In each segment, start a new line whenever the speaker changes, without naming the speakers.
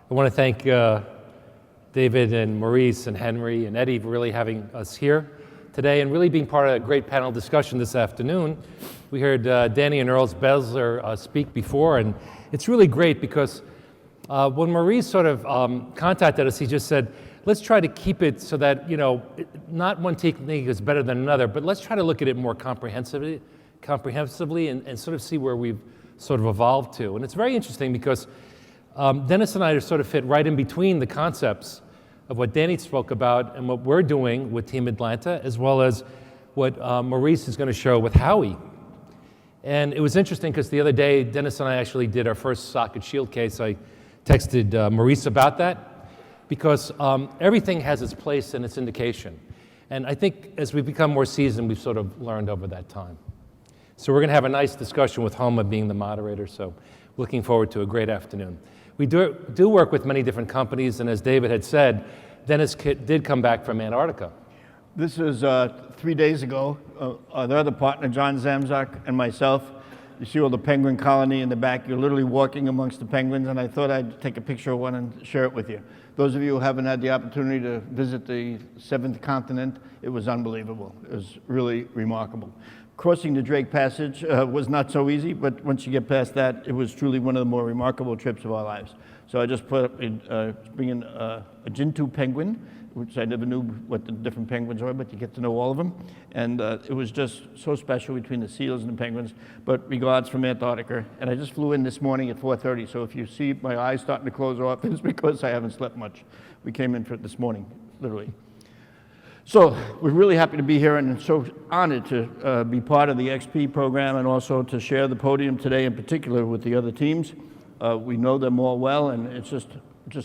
I want to thank David and Maurice and Henry and Eddie for really having us here today and really being part of a great panel discussion this afternoon. We heard Danny and Earl Besler speak before, and it's really great because when Maurice sort of contacted us, he just said, let's try to keep it so that, not one technique is better than another, but let's try to look at it more comprehensively and sort of see where we've sort of evolved to. And it's very interesting because Dennis and I are sort of fit right in between the concepts of what Danny spoke about and what we're doing with Team Atlanta, as well as what Maurice is going to show with Howie. And it was interesting because the other day, Dennis and I actually did our first socket shield case. I texted Maurice about that because everything has its place and its indication. And I think as we become more seasoned, we've sort of learned over that time. So we're going to have a nice discussion with Homa being the moderator, so looking forward to a great afternoon. We do work with many different companies, and as David had said, Dennis did come back from Antarctica.
This was 3 days ago. The other partner, John Zamzak, and myself, you see all the penguin colony in the back. You're literally walking amongst the penguins, and I thought I'd take a picture of one and share it with you. Those of you who haven't had the opportunity to visit the seventh continent, it was unbelievable. It was really remarkable. Crossing the Drake Passage was not so easy, but once you get past that, it was truly one of the more remarkable trips of our lives. So I just bring in a Gentoo penguin, which I never knew what the different penguins are, but you get to know all of them. And it was just so special between the seals and the penguins. But regards from Antarctica. And I just flew in this morning at 4:30, so if you see my eyes starting to close off, it's because I haven't slept much. We came in for it this morning, literally. So we're really happy to be here and so honored to be part of the XP program and also to share the podium today in particular with the other teams. We know them all well, and it's just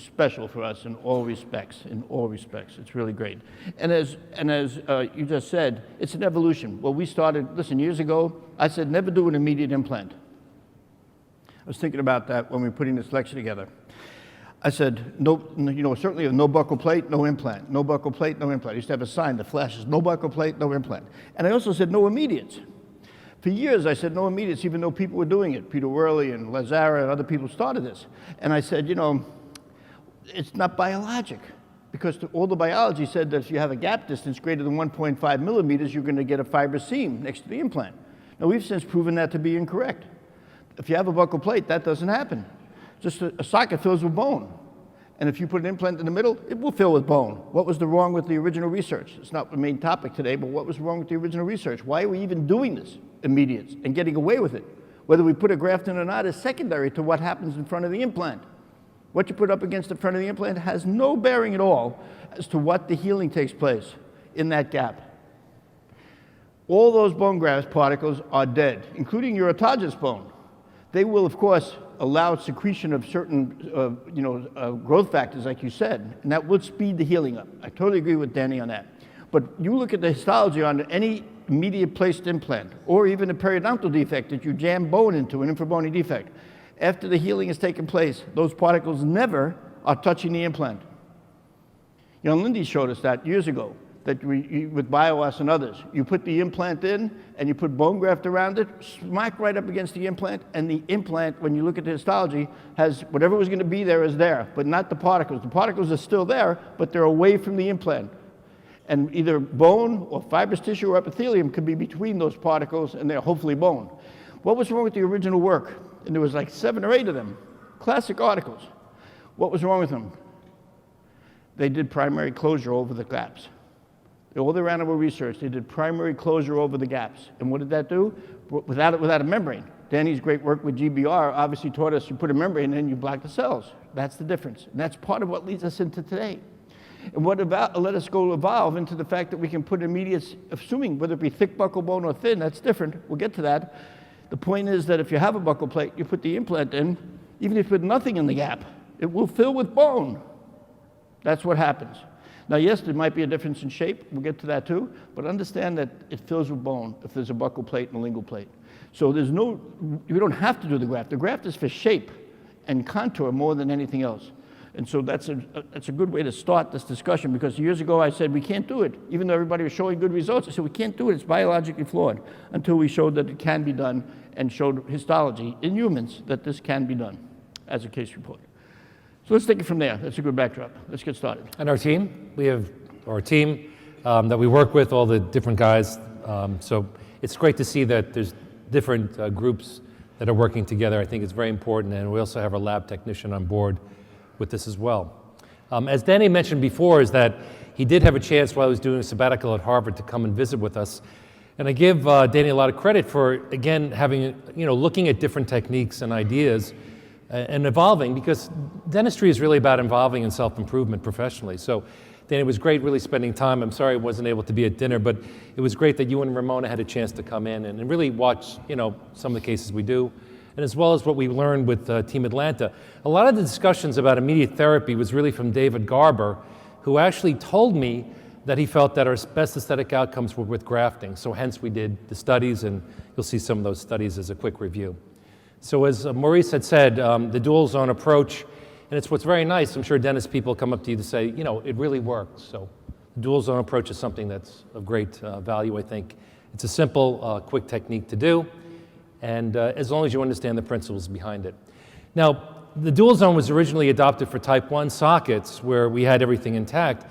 special for us in all respects, It's really great. And as you just said, it's an evolution. Well, we started, listen, years ago, I said never do an immediate implant. I was thinking about that when we were putting this lecture together. I said, certainly no buccal plate, no implant. No buccal plate, no implant. I used to have a sign that flashes, no buccal plate, no implant. And I also said no immediates. For years, I said no immediates, even though people were doing it. Peter Worley and Lazara and other people started this. And I said, it's not biologic. Because all the biology said that if you have a gap distance greater than 1.5 millimeters, you're going to get a fibrous seam next to the implant. Now, we've since proven that to be incorrect. If you have a buccal plate, that doesn't happen. Just a socket fills with bone. And if you put an implant in the middle, it will fill with bone. What was wrong with the original research? It's not the main topic today, but what was wrong with the original research? Why are we even doing this immediates and getting away with it? Whether we put a graft in or not is secondary to what happens in front of the implant. What you put up against the front of the implant has no bearing at all as to what the healing takes place in that gap. All those bone graft particles are dead, including your autogenous bone. They will, of course, allow secretion of certain growth factors, like you said, and that would speed the healing up. I totally agree with Danny on that. But you look at the histology on any immediate placed implant, or even a periodontal defect that you jam bone into, an infrabony defect. After the healing has taken place, those particles never are touching the implant. Lindy showed us that years ago, that with BioOS and others, you put the implant in and you put bone graft around it, smack right up against the implant, and the implant, when you look at the histology, has whatever was going to be there is there, but not the particles. The particles are still there, but they're away from the implant. And either bone or fibrous tissue or epithelium could be between those particles, and they're hopefully bone. What was wrong with the original work? And there was like 7 or 8 of them, classic articles. What was wrong with them? They did primary closure over the gaps. All their animal research, they did primary closure over the gaps. And what did that do? Without a membrane. Danny's great work with GBR obviously taught us you put a membrane in and you block the cells. That's the difference. And that's part of what leads us into today. And what about let us go evolve into the fact that we can put immediate, assuming whether it be thick buccal bone or thin, that's different. We'll get to that. The point is that if you have a buccal plate, you put the implant in, even if you put nothing in the gap, it will fill with bone. That's what happens. Now, yes, there might be a difference in shape. We'll get to that too. But understand that it fills with bone if there's a buccal plate and a lingual plate. So you don't have to do the graft. The graft is for shape and contour more than anything else. And so that's a good way to start this discussion, because years ago I said we can't do it. Even though everybody was showing good results, I said we can't do it. It's biologically flawed, until we showed that it can be done and showed histology in humans that this can be done as a case report. So let's take it from there. That's a good backdrop. Let's get started.
And our team, we have our team that we work with, all the different guys. So it's great to see that there's different groups that are working together. I think it's very important, and we also have our lab technician on board with this as well. As Danny mentioned before, is that he did have a chance while he was doing a sabbatical at Harvard to come and visit with us. And I give Danny a lot of credit for, again, having, looking at different techniques and ideas and evolving, because dentistry is really about evolving and self-improvement professionally. So Danny, it was great really spending time. I'm sorry I wasn't able to be at dinner, but it was great that you and Ramona had a chance to come in and really watch, some of the cases we do, and as well as what we learned with Team Atlanta. A lot of the discussions about immediate therapy was really from David Garber, who actually told me that he felt that our best aesthetic outcomes were with grafting. So hence we did the studies, and you'll see some of those studies as a quick review. So as Maurice had said, the dual zone approach, and it's what's very nice. I'm sure dentist people come up to you to say, it really works. So the dual zone approach is something that's of great value, I think. It's a simple, quick technique to do, and as long as you understand the principles behind it. Now, the dual zone was originally adopted for type 1 sockets, where we had everything intact.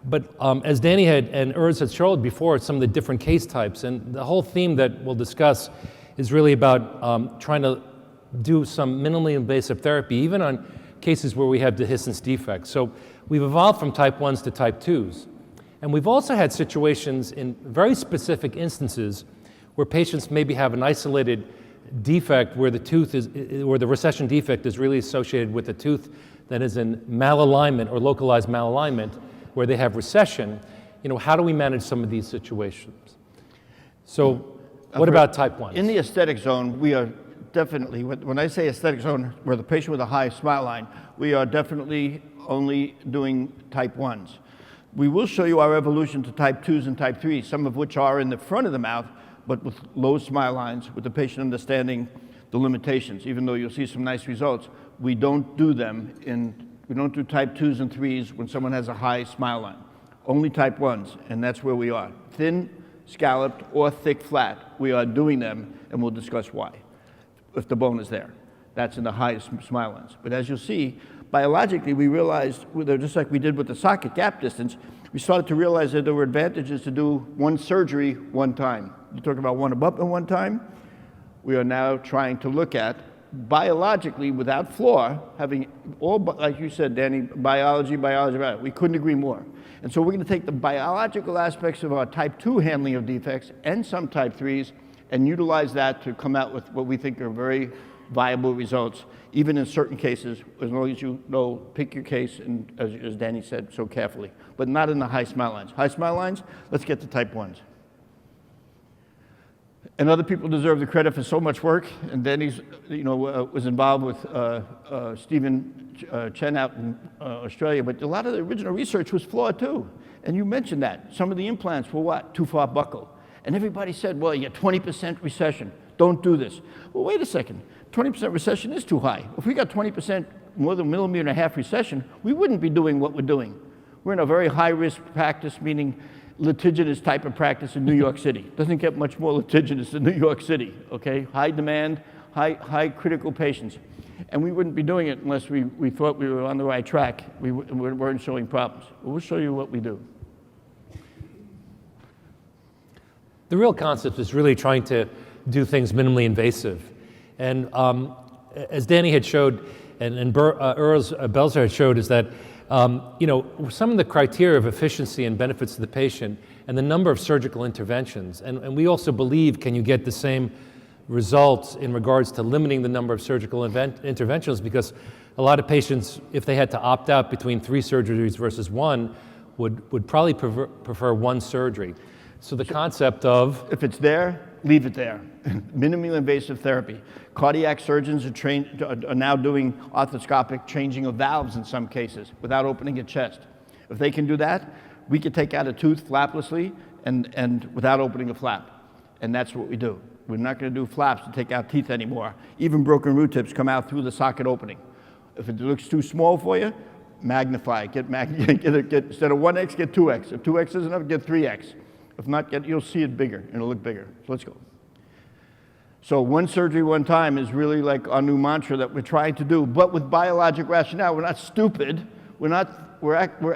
But as Danny and Urs had showed before, some of the different case types, and the whole theme that we'll discuss is really about trying to do some minimally invasive therapy, even on cases where we have dehiscence defects. So we've evolved from type 1s to type 2s. And we've also had situations in very specific instances where patients maybe have an isolated defect where the tooth is, or the recession defect is really associated with a tooth that is in malalignment or localized malalignment, where they have recession. How do we manage some of these situations? So what about type 1s?
In the aesthetic zone, we are definitely, when I say aesthetic zone, where the patient with a high smile line, we are definitely only doing type 1s. We will show you our evolution to type 2s and type 3s, some of which are in the front of the mouth, but with low smile lines, with the patient understanding the limitations. Even though you'll see some nice results, we don't do we don't do type 2s and 3s when someone has a high smile line. Only type 1s, and that's where we are. Thin, scalloped, or thick flat, we are doing them, and we'll discuss why, if the bone is there. That's in the highest smile lines. But as you'll see, biologically, we realized, just like we did with the socket gap distance, we started to realize that there were advantages to do one surgery one time. You talk about one abutment one time. We are now trying to look at, biologically, without flaw, having all, like you said, Danny, biology. We couldn't agree more. And so we're going to take the biological aspects of our type 2 handling of defects and some type 3s and utilize that to come out with what we think are very viable results, even in certain cases, as long as you know, pick your case, and as Danny said so carefully, but not in the high smile lines. High smile lines, let's get to type 1s. And other people deserve the credit for so much work, and Danny's, was involved with Stephen Chen out in Australia, but a lot of the original research was flawed too. And you mentioned that. Some of the implants were what? Too far buccal. And everybody said, well, you get 20% recession. Don't do this. Well, wait a second. 20% recession is too high. If we got 20% more than 1.5 millimeter recession, we wouldn't be doing what we're doing. We're in a very high-risk practice, meaning litigious type of practice in New York City. Doesn't get much more litigious than New York City, okay? High demand, high critical patients. And we wouldn't be doing it unless we thought we were on the right track. We weren't showing problems. But we'll show you what we do.
The real concept is really trying to do things minimally invasive. And as Danny had showed, and Urs Belzer had showed, is that some of the criteria of efficiency and benefits to the patient and the number of surgical interventions. And we also believe, can you get the same results in regards to limiting the number of surgical interventions? Because a lot of patients, if they had to opt out between 3 surgeries versus 1, would probably prefer 1 surgery. So the concept of,
if it's there, leave it there. Minimally invasive therapy. Cardiac surgeons are now doing arthroscopic changing of valves in some cases without opening a chest. If they can do that, we could take out a tooth flaplessly and without opening a flap. And that's what we do. We're not going to do flaps to take out teeth anymore. Even broken root tips come out through the socket opening. If it looks too small for you, magnify it. Get instead of 1x, get 2x. If 2x isn't enough, get 3x. If not, you'll see it bigger, and it'll look bigger. So let's go. So one surgery, one time is really like our new mantra that we're trying to do, but with biologic rationale. We're not stupid. We're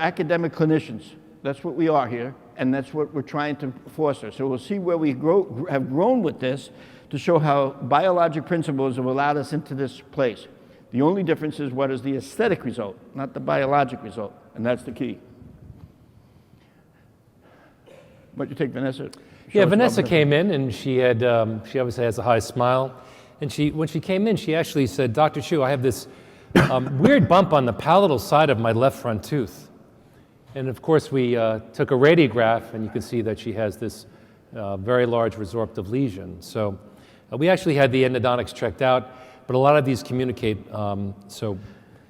academic clinicians. That's what we are here, and that's what we're trying to foster. So we'll see where we have grown with this to show how biologic principles have allowed us into this place. The only difference is what is the aesthetic result, not the biologic result, and that's the key. What you take, Vanessa?
Yeah, Vanessa came in, and she obviously has a high smile. And when she came in, she actually said, "Dr. Chu, I have this weird bump on the palatal side of my left front tooth." And of course, we took a radiograph, and you can see that she has this very large resorptive lesion. So we actually had the endodontics checked out, but a lot of these communicate.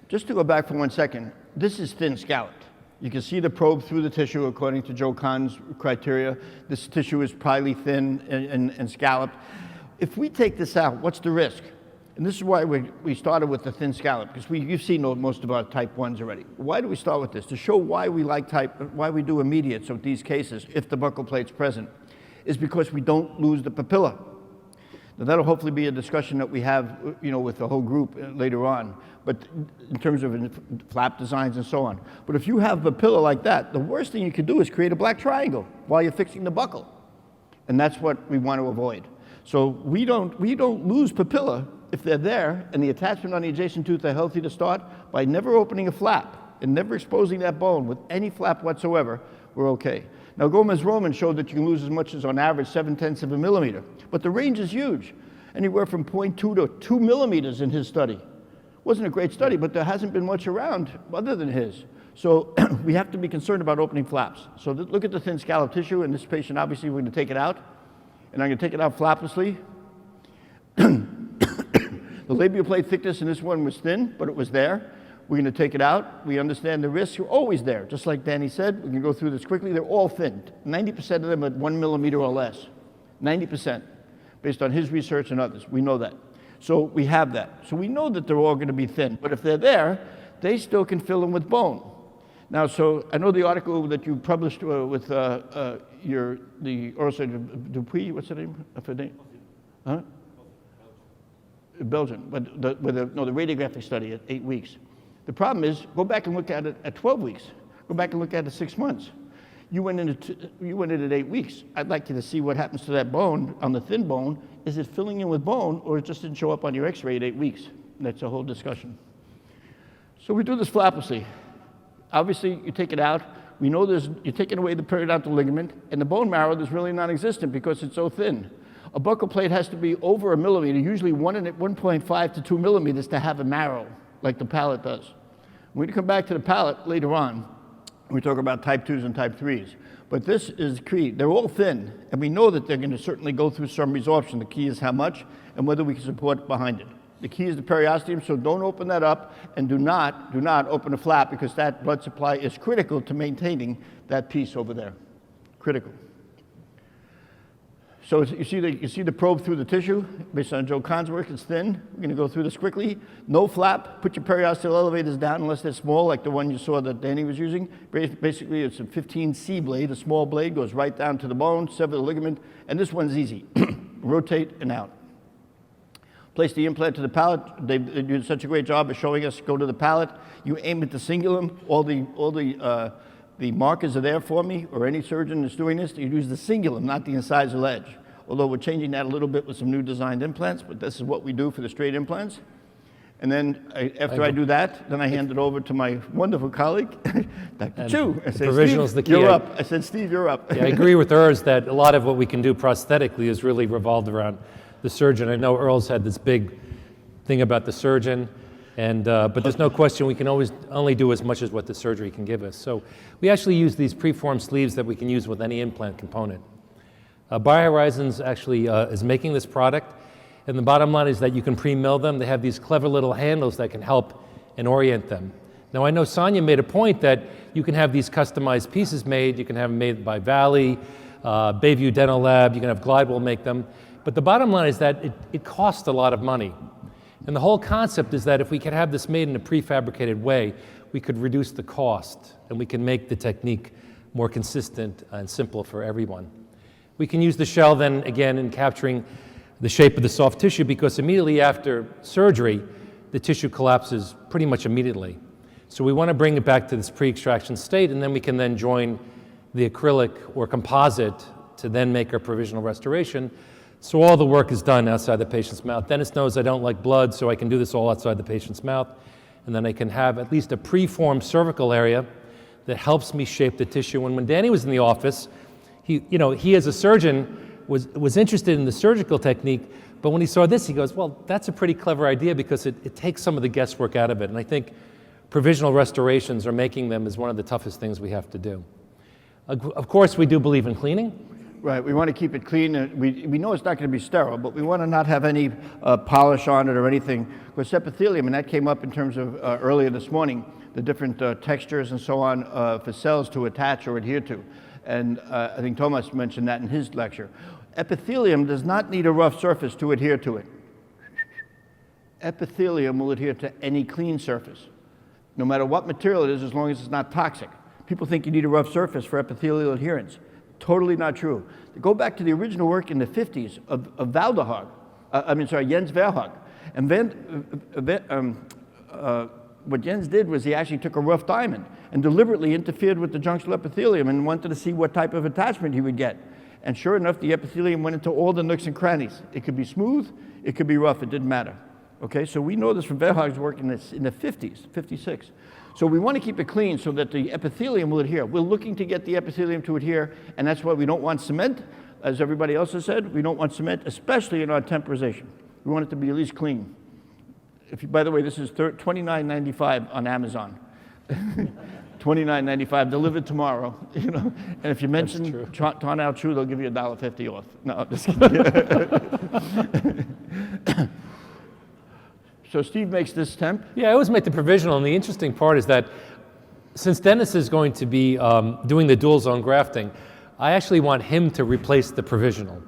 Just to go back for 1 second, this is thin scalloped. You can see the probe through the tissue according to Joe Kahn's criteria. This tissue is probably thin and scalloped. If we take this out, what's the risk? And this is why we started with the thin scallop, because you've seen most of our type 1s already. Why do we start with this? To show why we why we do immediates with these cases, if the buccal plate's present, is because we don't lose the papilla. Now that'll hopefully be a discussion that we have, with the whole group later on, but in terms of flap designs and so on. But if you have a papilla like that, the worst thing you could do is create a black triangle while you're fixing the buccal. And that's what we want to avoid. So we don't lose papilla if they're there and the attachment on the adjacent tooth are healthy to start. By never opening a flap and never exposing that bone with any flap whatsoever, we're okay. Now Gomez-Roman showed that you can lose as much as on average 0.7 of a millimeter, but the range is huge, anywhere from 0.2 to 2 millimeters in his study. Wasn't a great study, but there hasn't been much around other than his. So we have to be concerned about opening flaps. So look at the thin scallop tissue. In this patient, obviously, we're going to take it out. And I'm going to take it out flaplessly. The labial plate thickness in this one was thin, but it was there. We're going to take it out. We understand the risks are always there. Just like Danny said, we can go through this quickly. They're all thin. 90% of them at 1 millimeter or less. 90%, based on his research and others. We know that. So we have that. So we know that they're all going to be thin. But if they're there, they still can fill them with bone. Now, so I know the article that you published with the oral surgeon Dupuy, what's the name of her name? Huh? Belgian, but the radiographic study at 8 weeks. The problem is, go back and look at it at 12 weeks. Go back and look at it at 6 months. You went in at 8 weeks. I'd like you to see what happens to that bone, on the thin bone. Is it filling in with bone, or it just didn't show up on your x-ray at 8 weeks? That's a whole discussion. So we do this flaplessly. Obviously, you take it out. We know you're taking away the periodontal ligament, and the bone marrow is really non-existent because it's so thin. A buccal plate has to be over a millimeter, usually 1.5 to 2 millimeters to have a marrow, like the palate does. When we come back to the palate later on, we talk about type 2s and type 3s. But this is key. They're all thin, and we know that they're going to certainly go through some resorption. The key is how much and whether we can support behind it. The key is the periosteum, so don't open that up, and do not open a flap, because that blood supply is critical to maintaining that piece over there. Critical. So you see the probe through the tissue, based on Joe Kahn's work. It's thin. We're going to go through this quickly. No flap. Put your periosteal elevators down unless they're small, like the one you saw that Danny was using. Basically, it's a 15C blade. A small blade goes right down to the bone, sever the ligament, and this one's easy. Rotate and out. Place the implant to the palate. They did such a great job of showing us. Go to the palate. You aim at the cingulum. All the markers are there for me, or any surgeon that's doing this. You use the cingulum, not the incisal edge. Although we're changing that a little bit with some new designed implants, but this is what we do for the straight implants. And then after I do that, then I hand it over to my wonderful colleague, Dr. Chu. I said,
provisional's the key.
You're up. I said, Steve, you're up.
Yeah, I agree with Urs that a lot of what we can do prosthetically is really revolved around the surgeon. I know Earl's had this big thing about the surgeon, but there's no question we can always only do as much as what the surgery can give us. So we actually use these preformed sleeves that we can use with any implant component. BioHorizons actually is making this product, and the bottom line is that you can pre-mill them. They have these clever little handles that can help and orient them. Now I know Sonia made a point that you can have these customized pieces made. You can have them made by Valley, Bayview Dental Lab. You can have Glidewell make them. But the bottom line is that it costs a lot of money. And the whole concept is that if we could have this made in a prefabricated way, we could reduce the cost, and we can make the technique more consistent and simple for everyone. We can use the shell then again in capturing the shape of the soft tissue, because immediately after surgery, the tissue collapses pretty much immediately. So we want to bring it back to this pre-extraction state, and then we can then join the acrylic or composite to then make our provisional restoration. So all the work is done outside the patient's mouth. Dentist knows I don't like blood, so I can do this all outside the patient's mouth. And then I can have at least a preformed cervical area that helps me shape the tissue. And when Danny was in the office, he as a surgeon was interested in the surgical technique, but when he saw this, he goes, well, that's a pretty clever idea because it takes some of the guesswork out of it. And I think provisional restorations or making them is one of the toughest things we have to do. Of course, we do believe in cleaning.
Right, we want to keep it clean. We know it's not going to be sterile, but we want to not have any polish on it or anything. Because epithelium, and that came up in terms of earlier this morning, the different textures and so on for cells to attach or adhere to. And I think Thomas mentioned that in his lecture. Epithelium does not need a rough surface to adhere to it. Epithelium will adhere to any clean surface, no matter what material it is, as long as it's not toxic. People think you need a rough surface for epithelial adherence. Totally not true. Go back to the original work in the 50s of Jens Verhoek. And what Jens did was he actually took a rough diamond and deliberately interfered with the junctional epithelium and wanted to see what type of attachment he would get. And sure enough, the epithelium went into all the nooks and crannies. It could be smooth, it could be rough, it didn't matter. Okay, so we know this from Verhoek's work in the 50s, 56. So we want to keep it clean so that the epithelium will adhere. We're looking to get the epithelium to adhere, and that's why we don't want cement. As everybody else has said, we don't want cement, especially in our temporization. We want it to be at least clean. By the way, this is $29.95 on Amazon. $29.95 delivered tomorrow. And if you mention Tarnow True, they'll give you $1.50 off. No, I'm just kidding. So Steve makes this temp?
Yeah, I always make the provisional, and the interesting part is that since Dennis is going to be doing the dual zone grafting, I actually want him to replace the provisional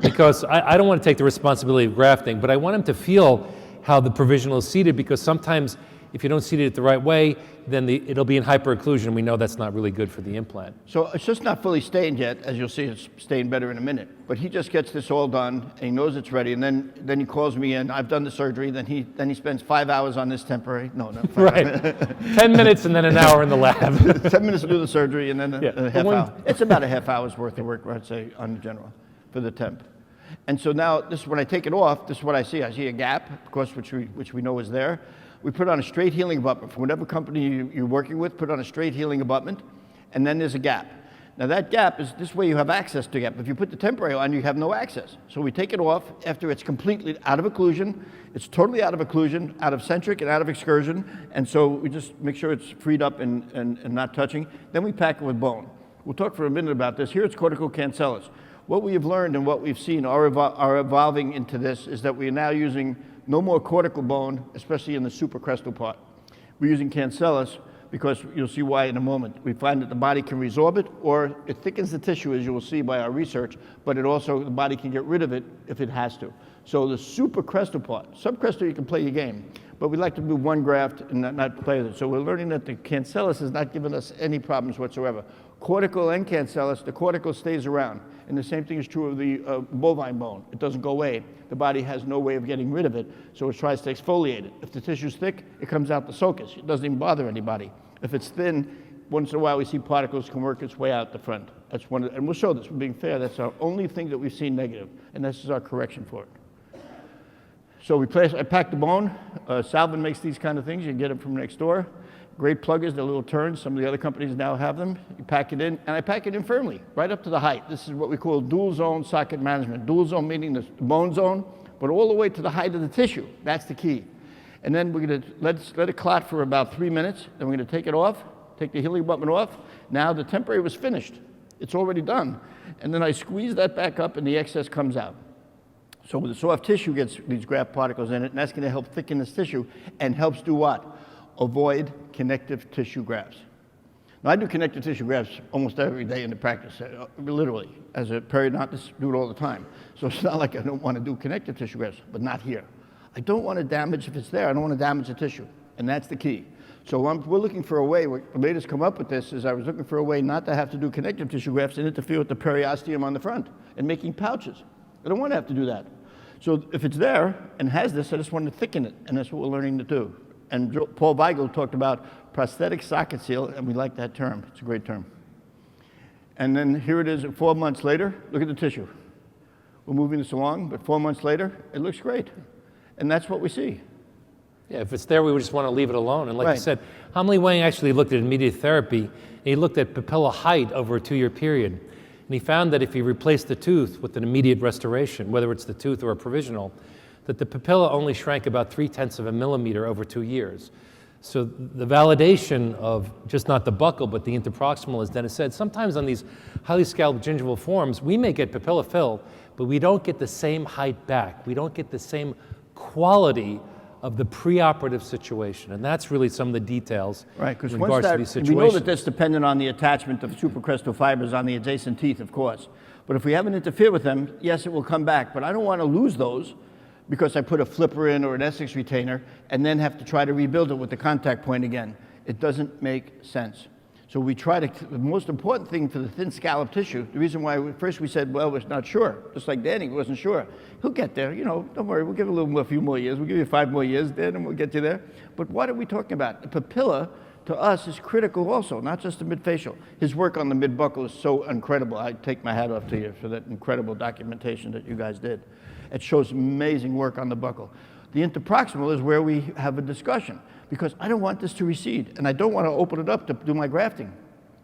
because I don't want to take the responsibility of grafting, but I want him to feel how the provisional is seated, because sometimes if you don't seat it the right way, then it'll be in hyperocclusion. We know that's not really good for the implant.
So it's just not fully stained yet. As you'll see, it's stained better in a minute. But he just gets this all done, and he knows it's ready. And then he calls me in. I've done the surgery. Then he spends 5 hours on this temporary. No, not 5
right. 10 minutes and then an hour in the lab.
10 minutes to do the surgery, and then a half hour. It's about a half hour's worth of work, I'd say, on the general for the temp. And so now, when I take it off, this is what I see. I see a gap, of course, which we know is there. We put on a straight healing abutment. For whatever company you're working with, put on a straight healing abutment, and then there's a gap. Now that gap is, this way you have access to the gap. If you put the temporary on, you have no access. So we take it off after it's completely out of occlusion. It's totally out of occlusion, out of centric and out of excursion, and so we just make sure it's freed up and not touching. Then we pack it with bone. We'll talk for a minute about this. Here it's cortical cancellous. What we have learned and what we've seen are evolving into this is that we are now using no more cortical bone, especially in the supracrestal part. We're using cancellous because you'll see why in a moment. We find that the body can resorb it, or it thickens the tissue, as you will see by our research, but it also, the body can get rid of it if it has to. So the supracrestal part, subcrestal you can play your game, but we like to do one graft and not play with it. So we're learning that the cancellous has not given us any problems whatsoever. Cortical and cancellous, the cortical stays around. And the same thing is true of the bovine bone. It doesn't go away. The body has no way of getting rid of it, so it tries to exfoliate it. If the tissue's thick, it comes out the sulcus. It doesn't even bother anybody. If it's thin, once in a while we see particles can work its way out the front. That's one, and we'll show this, we're being fair, that's our only thing that we've seen negative, and this is our correction for it. So I pack the bone. Salvin makes these kind of things. You can get them from next door. Great pluggers, they're little turns. Some of the other companies now have them. You pack it in, and I pack it in firmly, right up to the height. This is what we call dual zone socket management. Dual zone meaning the bone zone, but all the way to the height of the tissue. That's the key. And then we're going to let it clot for about 3 minutes. Then we're going to take it off, take the healing abutment off. Now the temporary was finished. It's already done. And then I squeeze that back up, and the excess comes out. So the soft tissue gets these graft particles in it, and that's going to help thicken this tissue and helps do what? Avoid connective tissue grafts. Now, I do connective tissue grafts almost every day in the practice, literally. As a periodontist, do it all the time. So it's not like I don't want to do connective tissue grafts, but not here. I don't want to damage, if it's there, I don't want to damage the tissue, and that's the key. So we're looking for a way, what the latest come up with this is I was looking for a way not to have to do connective tissue grafts and interfere with the periosteum on the front and making pouches. I don't want to have to do that. So if it's there and has this, I just want to thicken it, and that's what we're learning to do. And Paul Weigel talked about prosthetic socket seal, and we like that term. It's a great term. And then here it is 4 months later. Look at the tissue. We're moving this along, but 4 months later, it looks great. And that's what we see.
Yeah, if it's there, we would just want to leave it alone. And like
Right.
you said, Homily Wang actually looked at immediate therapy, and he looked at papilla height over a 2-year period. And he found that if he replaced the tooth with an immediate restoration, whether it's the tooth or a provisional, that the papilla only shrank about 0.3 of a millimeter over 2 years. So the validation of just not the buccal, but the interproximal, as Dennis said, sometimes on these highly scaled gingival forms, we may get papilla fill, but we don't get the same height back. We don't get the same quality of the preoperative situation. And that's really some of the details
Right, because
in
once
regards to
that,
these
we
situations.
know that that's dependent on the attachment of supracrestal fibers on the adjacent teeth, of course. But if we haven't interfered with them, yes, it will come back. But I don't want to lose those because I put a flipper in or an Essex retainer and then have to try to rebuild it with the contact point again. It doesn't make sense. So we try to, the most important thing for the thin scallop tissue, the reason why first we said, well, we're not sure, just like Danny wasn't sure. He'll get there, you know, don't worry, we'll give him a few more years. We'll give you 5 more years, Dan, and we'll get you there. But what are we talking about? The papilla, to us, is critical also, not just the midfacial. His work on the mid-buccal is so incredible. I take my hat off to you for that incredible documentation that you guys did. It shows amazing work on the buccal. The interproximal is where we have a discussion, because I don't want this to recede, and I don't want to open it up to do my grafting.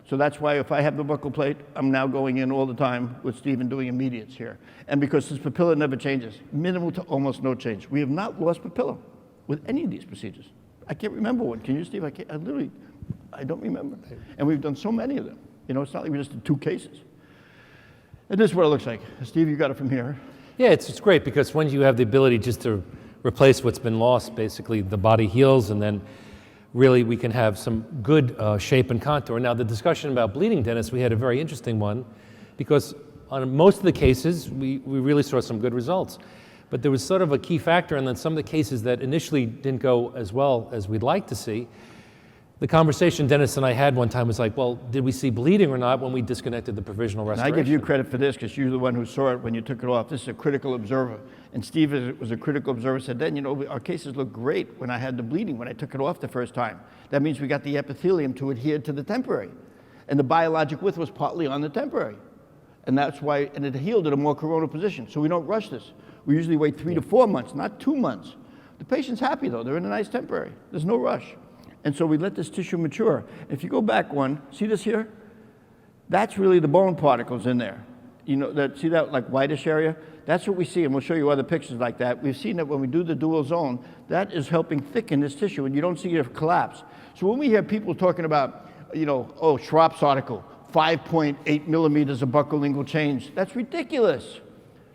So that's why if I have the buccal plate, I'm now going in all the time with Stephen doing immediates here. And because his papilla never changes, minimal to almost no change. We have not lost papilla with any of these procedures. I can't remember one. Can you, Steve? I don't remember. And we've done so many of them. You know, it's not like we just did 2 cases. And this is what it looks like. Steve, you got it from here.
Yeah, it's great because when you have the ability just to replace what's been lost, basically the body heals, and then really we can have some good shape and contour. Now, the discussion about bleeding, Dennis, we had a very interesting one because on most of the cases, we really saw some good results. But there was sort of a key factor, and then some of the cases that initially didn't go as well as we'd like to see. The conversation Dennis and I had one time was like, well, did we see bleeding or not when we disconnected the provisional
And
restoration?
I give you credit for this because you're the one who saw it when you took it off. This is a critical observer. And Steve was a critical observer, said, then, you know, our cases look great when I had the bleeding, when I took it off the first time. That means we got the epithelium to adhere to the temporary. And the biologic width was partly on the temporary. And that's why, and it healed at a more coronal position. So we don't rush this. We usually wait 3 to 4 months, not 2 months. The patient's happy though, they're in a nice temporary. There's no rush. And so we let this tissue mature. If you go back one, see this here? That's really the bone particles in there. You know, see that like whitish area? That's what we see, and we'll show you other pictures like that. We've seen that when we do the dual zone, that is helping thicken this tissue, and you don't see it collapse. So when we hear people talking about, you know, oh, Schropp's article, 5.8 millimeters of buccolingual change, that's ridiculous.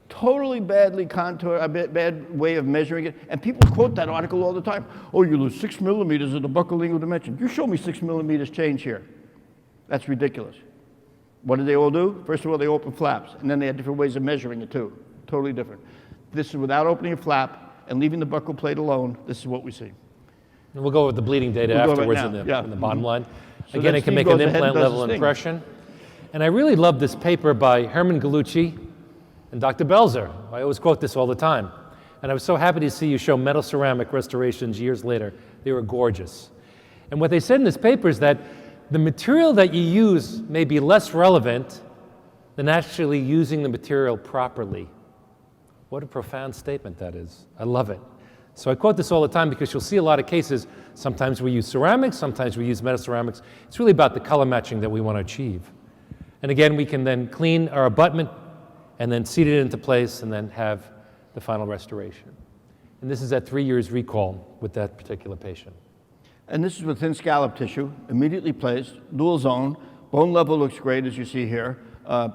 Totally badly contour, a bad way of measuring it. And people quote that article all the time. Oh, you lose 6 millimeters of the buccolingual dimension. You show me 6 millimeters change here. That's ridiculous. What did they all do? First of all, they open flaps, and then they had different ways of measuring it too. Totally different. This is without opening a flap and leaving the buccal plate alone. This is what we see.
And we'll go with the bleeding data
We'll go
afterwards
right
in the,
now. Yeah.
in the bottom line.
So
Again,
then
it can
Steve
make
goes
an
ahead and
implant
does
level
his thing.
impression. And I really love this paper by Herman Gallucci and Dr. Belzer. I always quote this all the time. And I was so happy to see you show metal ceramic restorations years later. They were gorgeous. And what they said in this paper is that the material that you use may be less relevant than actually using the material properly. What a profound statement that is. I love it. So I quote this all the time because you'll see a lot of cases. Sometimes we use ceramics, sometimes we use metal ceramics. It's really about the color matching that we want to achieve. And again, we can then clean our abutment and then seat it into place and then have the final restoration. And this is at 3 years recall with that particular patient.
And this is with thin scallop tissue, immediately placed, dual zone. Bone level looks great, as you see here.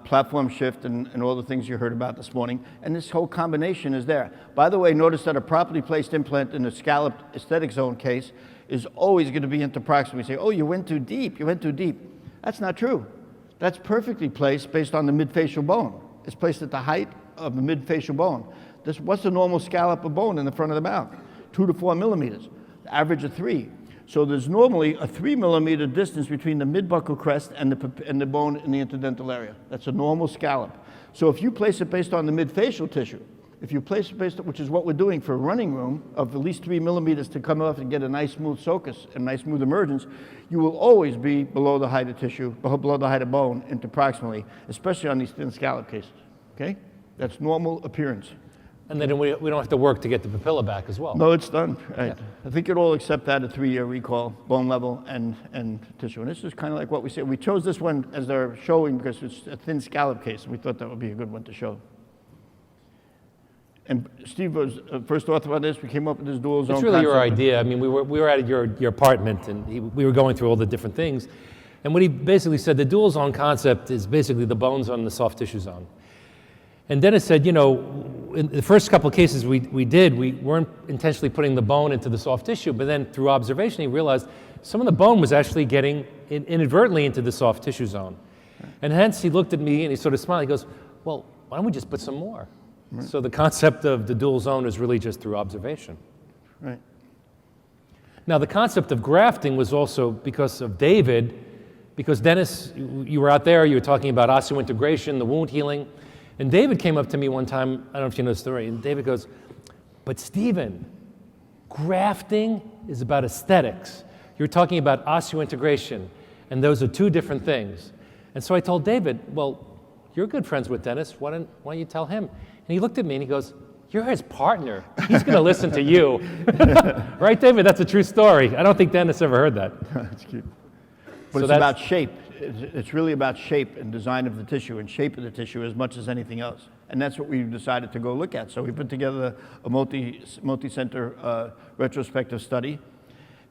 Platform shift and all the things you heard about this morning. And this whole combination is there. By the way, notice that a properly placed implant in a scalloped aesthetic zone case is always going to be interproximal. We say, oh, you went too deep, you went too deep. That's not true. That's perfectly placed based on the midfacial bone. It's placed at the height of the midfacial bone. What's the normal scallop of bone in the front of the mouth? 2 to 4 millimeters, average of 3. So there's normally a 3 millimeter distance between the mid-buccal crest and the bone in the interdental area. That's a normal scallop. So if you place it based on the midfacial tissue, if you place it, which is what we're doing for a running room, of at least 3 millimeters to come off and get a nice smooth sulcus and nice smooth emergence, you will always be below the height of tissue, below the height of bone interproximally, especially on these thin scallop cases, okay? That's normal appearance.
And then we don't have to work to get the papilla back as well.
No, it's done. Right.
Yeah.
I think you'll all accept that, a 3-year recall, bone level and tissue. And this is kind of like what we said. We chose this one as they're showing because it's a thin scallop case, and we thought that would be a good one to show. And Steve was first author on this. We came up with this dual zone
It's really your
concept.
idea. I mean, we were at your apartment, and we were going through all the different things. And what he basically said, the dual zone concept is basically the bone zone and the soft tissue zone. And Dennis said, you know, in the first couple of cases we weren't intentionally putting the bone into the soft tissue, but then through observation he realized some of the bone was actually getting inadvertently into the soft tissue zone. And hence he looked at me and he sort of smiled. He goes, well, why don't we just put some more? Right. So the concept of the dual zone is really just through observation.
Right.
Now the concept of grafting was also because of David, because Dennis, you were out there, you were talking about osseointegration, the wound healing. And David came up to me one time, I don't know if you know the story, and David goes, but Stephen, grafting is about aesthetics. You're talking about osseointegration, and those are two different things. And so I told David, well, you're good friends with Dennis, why don't you tell him? And he looked at me and he goes, you're his partner. He's going to listen to you. Right, David? That's a true story. I don't think Dennis ever heard that.
That's cute. But
So
it's about shape. It's really about shape and design of the tissue and shape of the tissue as much as anything else. And that's what we decided to go look at. So we put together a multi-center retrospective study.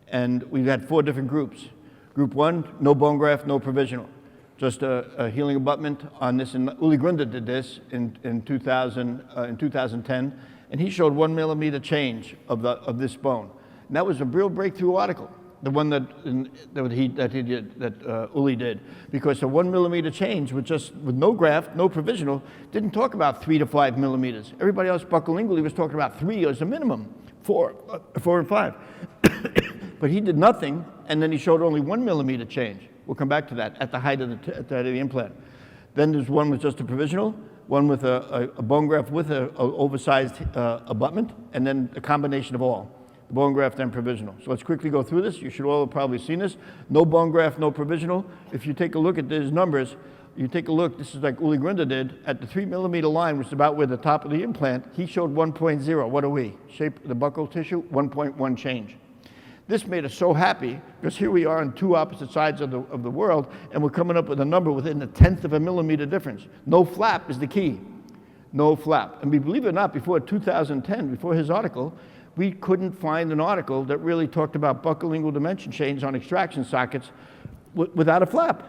And we had 4 different groups. Group 1, no bone graft, no provisional. Just a healing abutment on this. And Uli Grunder did this in 2010. And he showed 1 millimeter change of this bone. And that was a real breakthrough article. The one that Uli did, because a 1 millimeter change with no graft, no provisional, didn't talk about 3 to 5 millimeters. Everybody else buccolingually was talking about 3 as a minimum, 4 and 5. But he did nothing, and then he showed only 1 millimeter change. We'll come back to that at the height of the implant. Then there's one with just a provisional, one with a bone graft with an oversized abutment, and then a combination of all. The bone graft and provisional. So let's quickly go through this. You should all have probably seen this. No bone graft, no provisional. If you take a look at these numbers, you take a look, this is like Uli Grunder did, at the 3 millimeter line, which is about where the top of the implant, he showed 1.0. What are we? Shape of the buccal tissue, 1.1 change. This made us so happy, because here we are on 2 opposite sides of the world, and we're coming up with a number within the 1/10 of a millimeter difference. No flap is the key. No flap. And believe it or not, before 2010, before his article, we couldn't find an article that really talked about buccolingual dimension change on extraction sockets without a flap.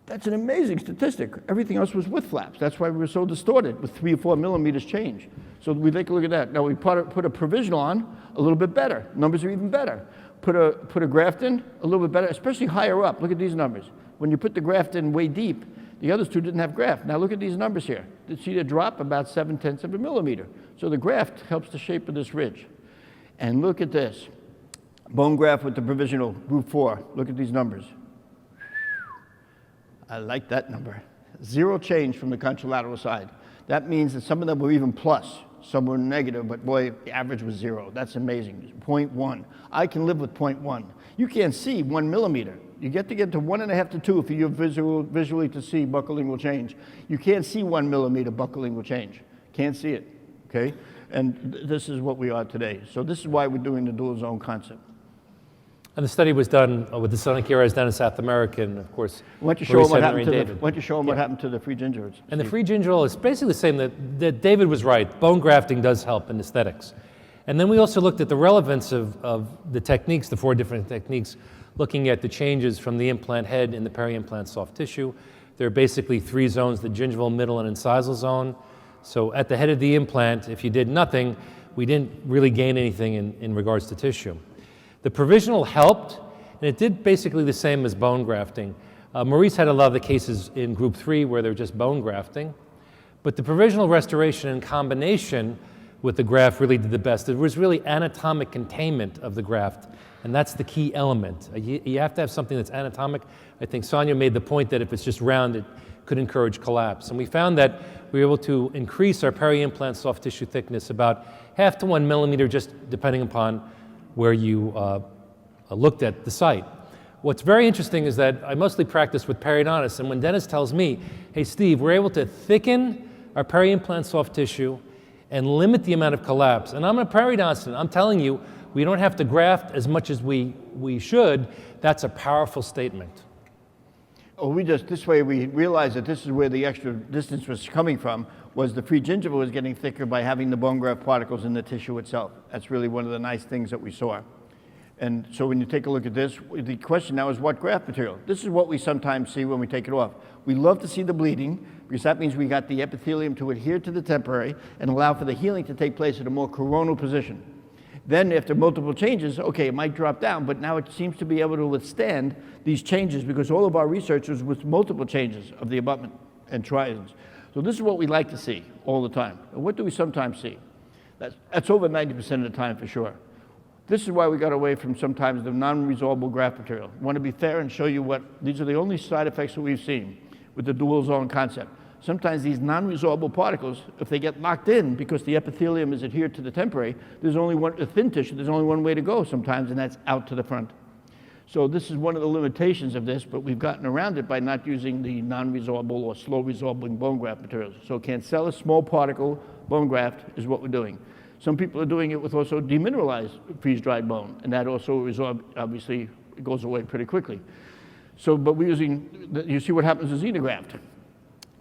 That's an amazing statistic. Everything else was with flaps. That's why we were so distorted with 3 or 4 millimeters change. So we take a look at that. Now we put a provisional on, a little bit better. Numbers are even better. Put a graft in, a little bit better, especially higher up. Look at these numbers. When you put the graft in way deep, the others 2 didn't have graft. Now look at these numbers here. See the drop about 7/10 of a millimeter. So the graft helps the shape of this ridge. And look at this. Bone graft with the provisional, group 4. Look at these numbers. I like that number. 0 change from the contralateral side. That means that some of them were even plus, some were negative, but boy, the average was 0. That's amazing. 0.1. I can live with 0.1. You can't see 1 millimeter. You get to 1.5 to 2 for you visually to see buccolingual change. You can't see 1 millimeter buccolingual change. Can't see it, okay? And this is what we are today. So this is why we're doing the dual zone concept.
And the study was done with the Sonic Eras down in South America, and of course,
why don't you show them what happened
David.
to the free gingivids?
And the free gingival is basically the same, that David was right. Bone grafting does help in aesthetics. And then we also looked at the relevance of the techniques, the 4 different techniques, looking at the changes from the implant head in the peri-implant soft tissue. There are basically 3 zones, the gingival, middle, and incisal zone. So at the head of the implant, if you did nothing, we didn't really gain anything in regards to tissue. The provisional helped, and it did basically the same as bone grafting. Maurice had a lot of the cases in group 3 where they're just bone grafting, but the provisional restoration in combination with the graft really did the best. It was really anatomic containment of the graft, and that's the key element. You have to have something that's anatomic. I think Sonia made the point that if it's just round, it could encourage collapse. And we found that we were able to increase our peri-implant soft tissue thickness about 0.5 to 1 millimeter, just depending upon where you looked at the site. What's very interesting is that I mostly practice with periodontists, and when dentist tells me, hey Steve, we're able to thicken our peri-implant soft tissue and limit the amount of collapse, and I'm a periodontist, and I'm telling you, we don't have to graft as much as we should, that's a powerful statement.
Oh, this way we realized that this is where the extra distance was coming from, was the free gingiva was getting thicker by having the bone graft particles in the tissue itself. That's really one of the nice things that we saw. And so when you take a look at this, the question now is what graft material? This is what we sometimes see when we take it off. We love to see the bleeding, because that means we got the epithelium to adhere to the temporary and allow for the healing to take place at a more coronal position. Then after multiple changes, okay, it might drop down, but now it seems to be able to withstand these changes because all of our research was with multiple changes of the abutment and triads. So this is what we like to see all the time. And what do we sometimes see? That's over 90% of the time for sure. This is why we got away from sometimes the non-resorbable graft material. I want to be fair and show you what, these are the only side effects that we've seen with the dual zone concept. Sometimes these non-resorbable particles, if they get locked in because the epithelium is adhered to the temporary, there's only one, a thin tissue, there's only one way to go sometimes, and that's out to the front. So this is one of the limitations of this, but we've gotten around it by not using the non-resorbable or slow resorbing bone graft materials. So cancellous small particle bone graft is what we're doing. Some people are doing it with also demineralized freeze-dried bone, and that also obviously it goes away pretty quickly. So, but we're using, you see what happens with xenograft.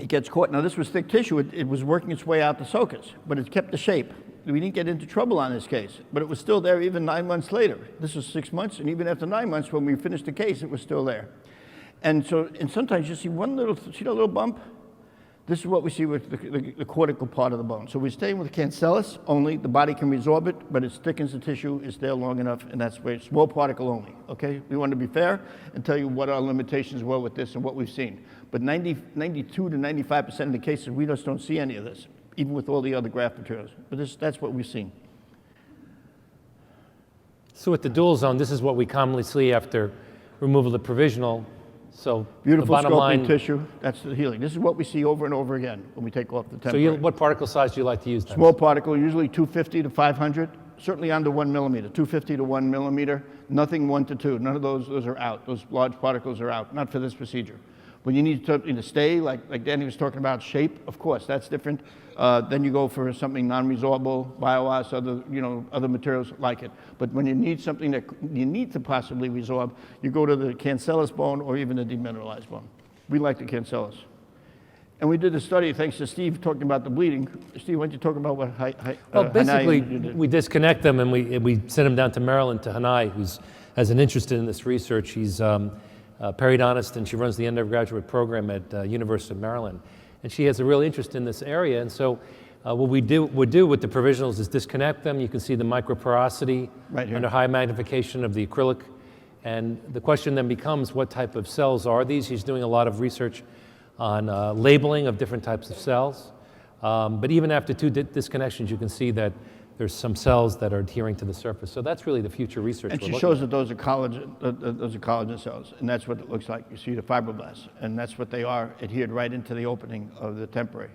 It gets caught. Now this was thick tissue, it was working its way out the sulcus, but it kept the shape. We didn't get into trouble on this case, but it was still there even 9 months later. This was 6 months, and even after 9 months when we finished the case, it was still there. And so, and sometimes you see one little, see that little bump? This is what we see with the cortical part of the bone. So we're staying with cancellous only, the body can resorb it, but it thickens the tissue, it's there long enough, and that's where it's small particle only, okay? We want to be fair and tell you what our limitations were with this and what we've seen. But 92 to 95% of the cases, we just don't see any of this, even with all the other graft materials. But that's what we've seen.
So with the dual zone, this is what we commonly see after removal of the provisional. So
beautiful
the bottom
sculpting
line,
tissue, that's the healing. This is what we see over and over again when we take off the temporary.
So what particle size do you like to use then?
Small particle, usually 250 to 500, certainly under 1 millimeter, 250 to 1 millimeter, nothing 1 to 2. None of those are out. Those large particles are out, not for this procedure. When you need something to stay, like Danny was talking about, shape, of course, that's different. Then you go for something non-resorbable, bio-os, other materials like it. But when you need something that you need to possibly resorb, you go to the cancellous bone or even the demineralized bone. We like the cancellous. And we did a study, thanks to Steve, talking about the bleeding. Steve, why don't you talk about what
Well, basically, we disconnect them and we send them down to Maryland, to Hanai, who has an interest in this research. He's a periodontist, and she runs the undergraduate program at University of Maryland. And she has a real interest in this area. And so what we do with the provisionals is disconnect them. You can see the microporosity
right
under high magnification of the acrylic. And the question then becomes, what type of cells are these? He's doing a lot of research on labeling of different types of cells. But even after 2 disconnections, you can see that there's some cells that are adhering to the surface. So that's really the future research.
And she shows that those are collagen cells, and that's what it looks like. You see the fibroblasts, and that's what they are, adhered right into the opening of the temporary.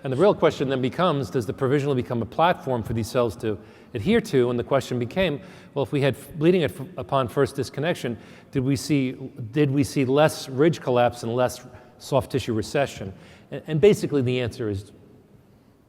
And the real question then becomes, does the provisional become a platform for these cells to adhere to? And the question became, well, if we had bleeding upon first disconnection, did we see less ridge collapse and less soft tissue recession? And basically the answer is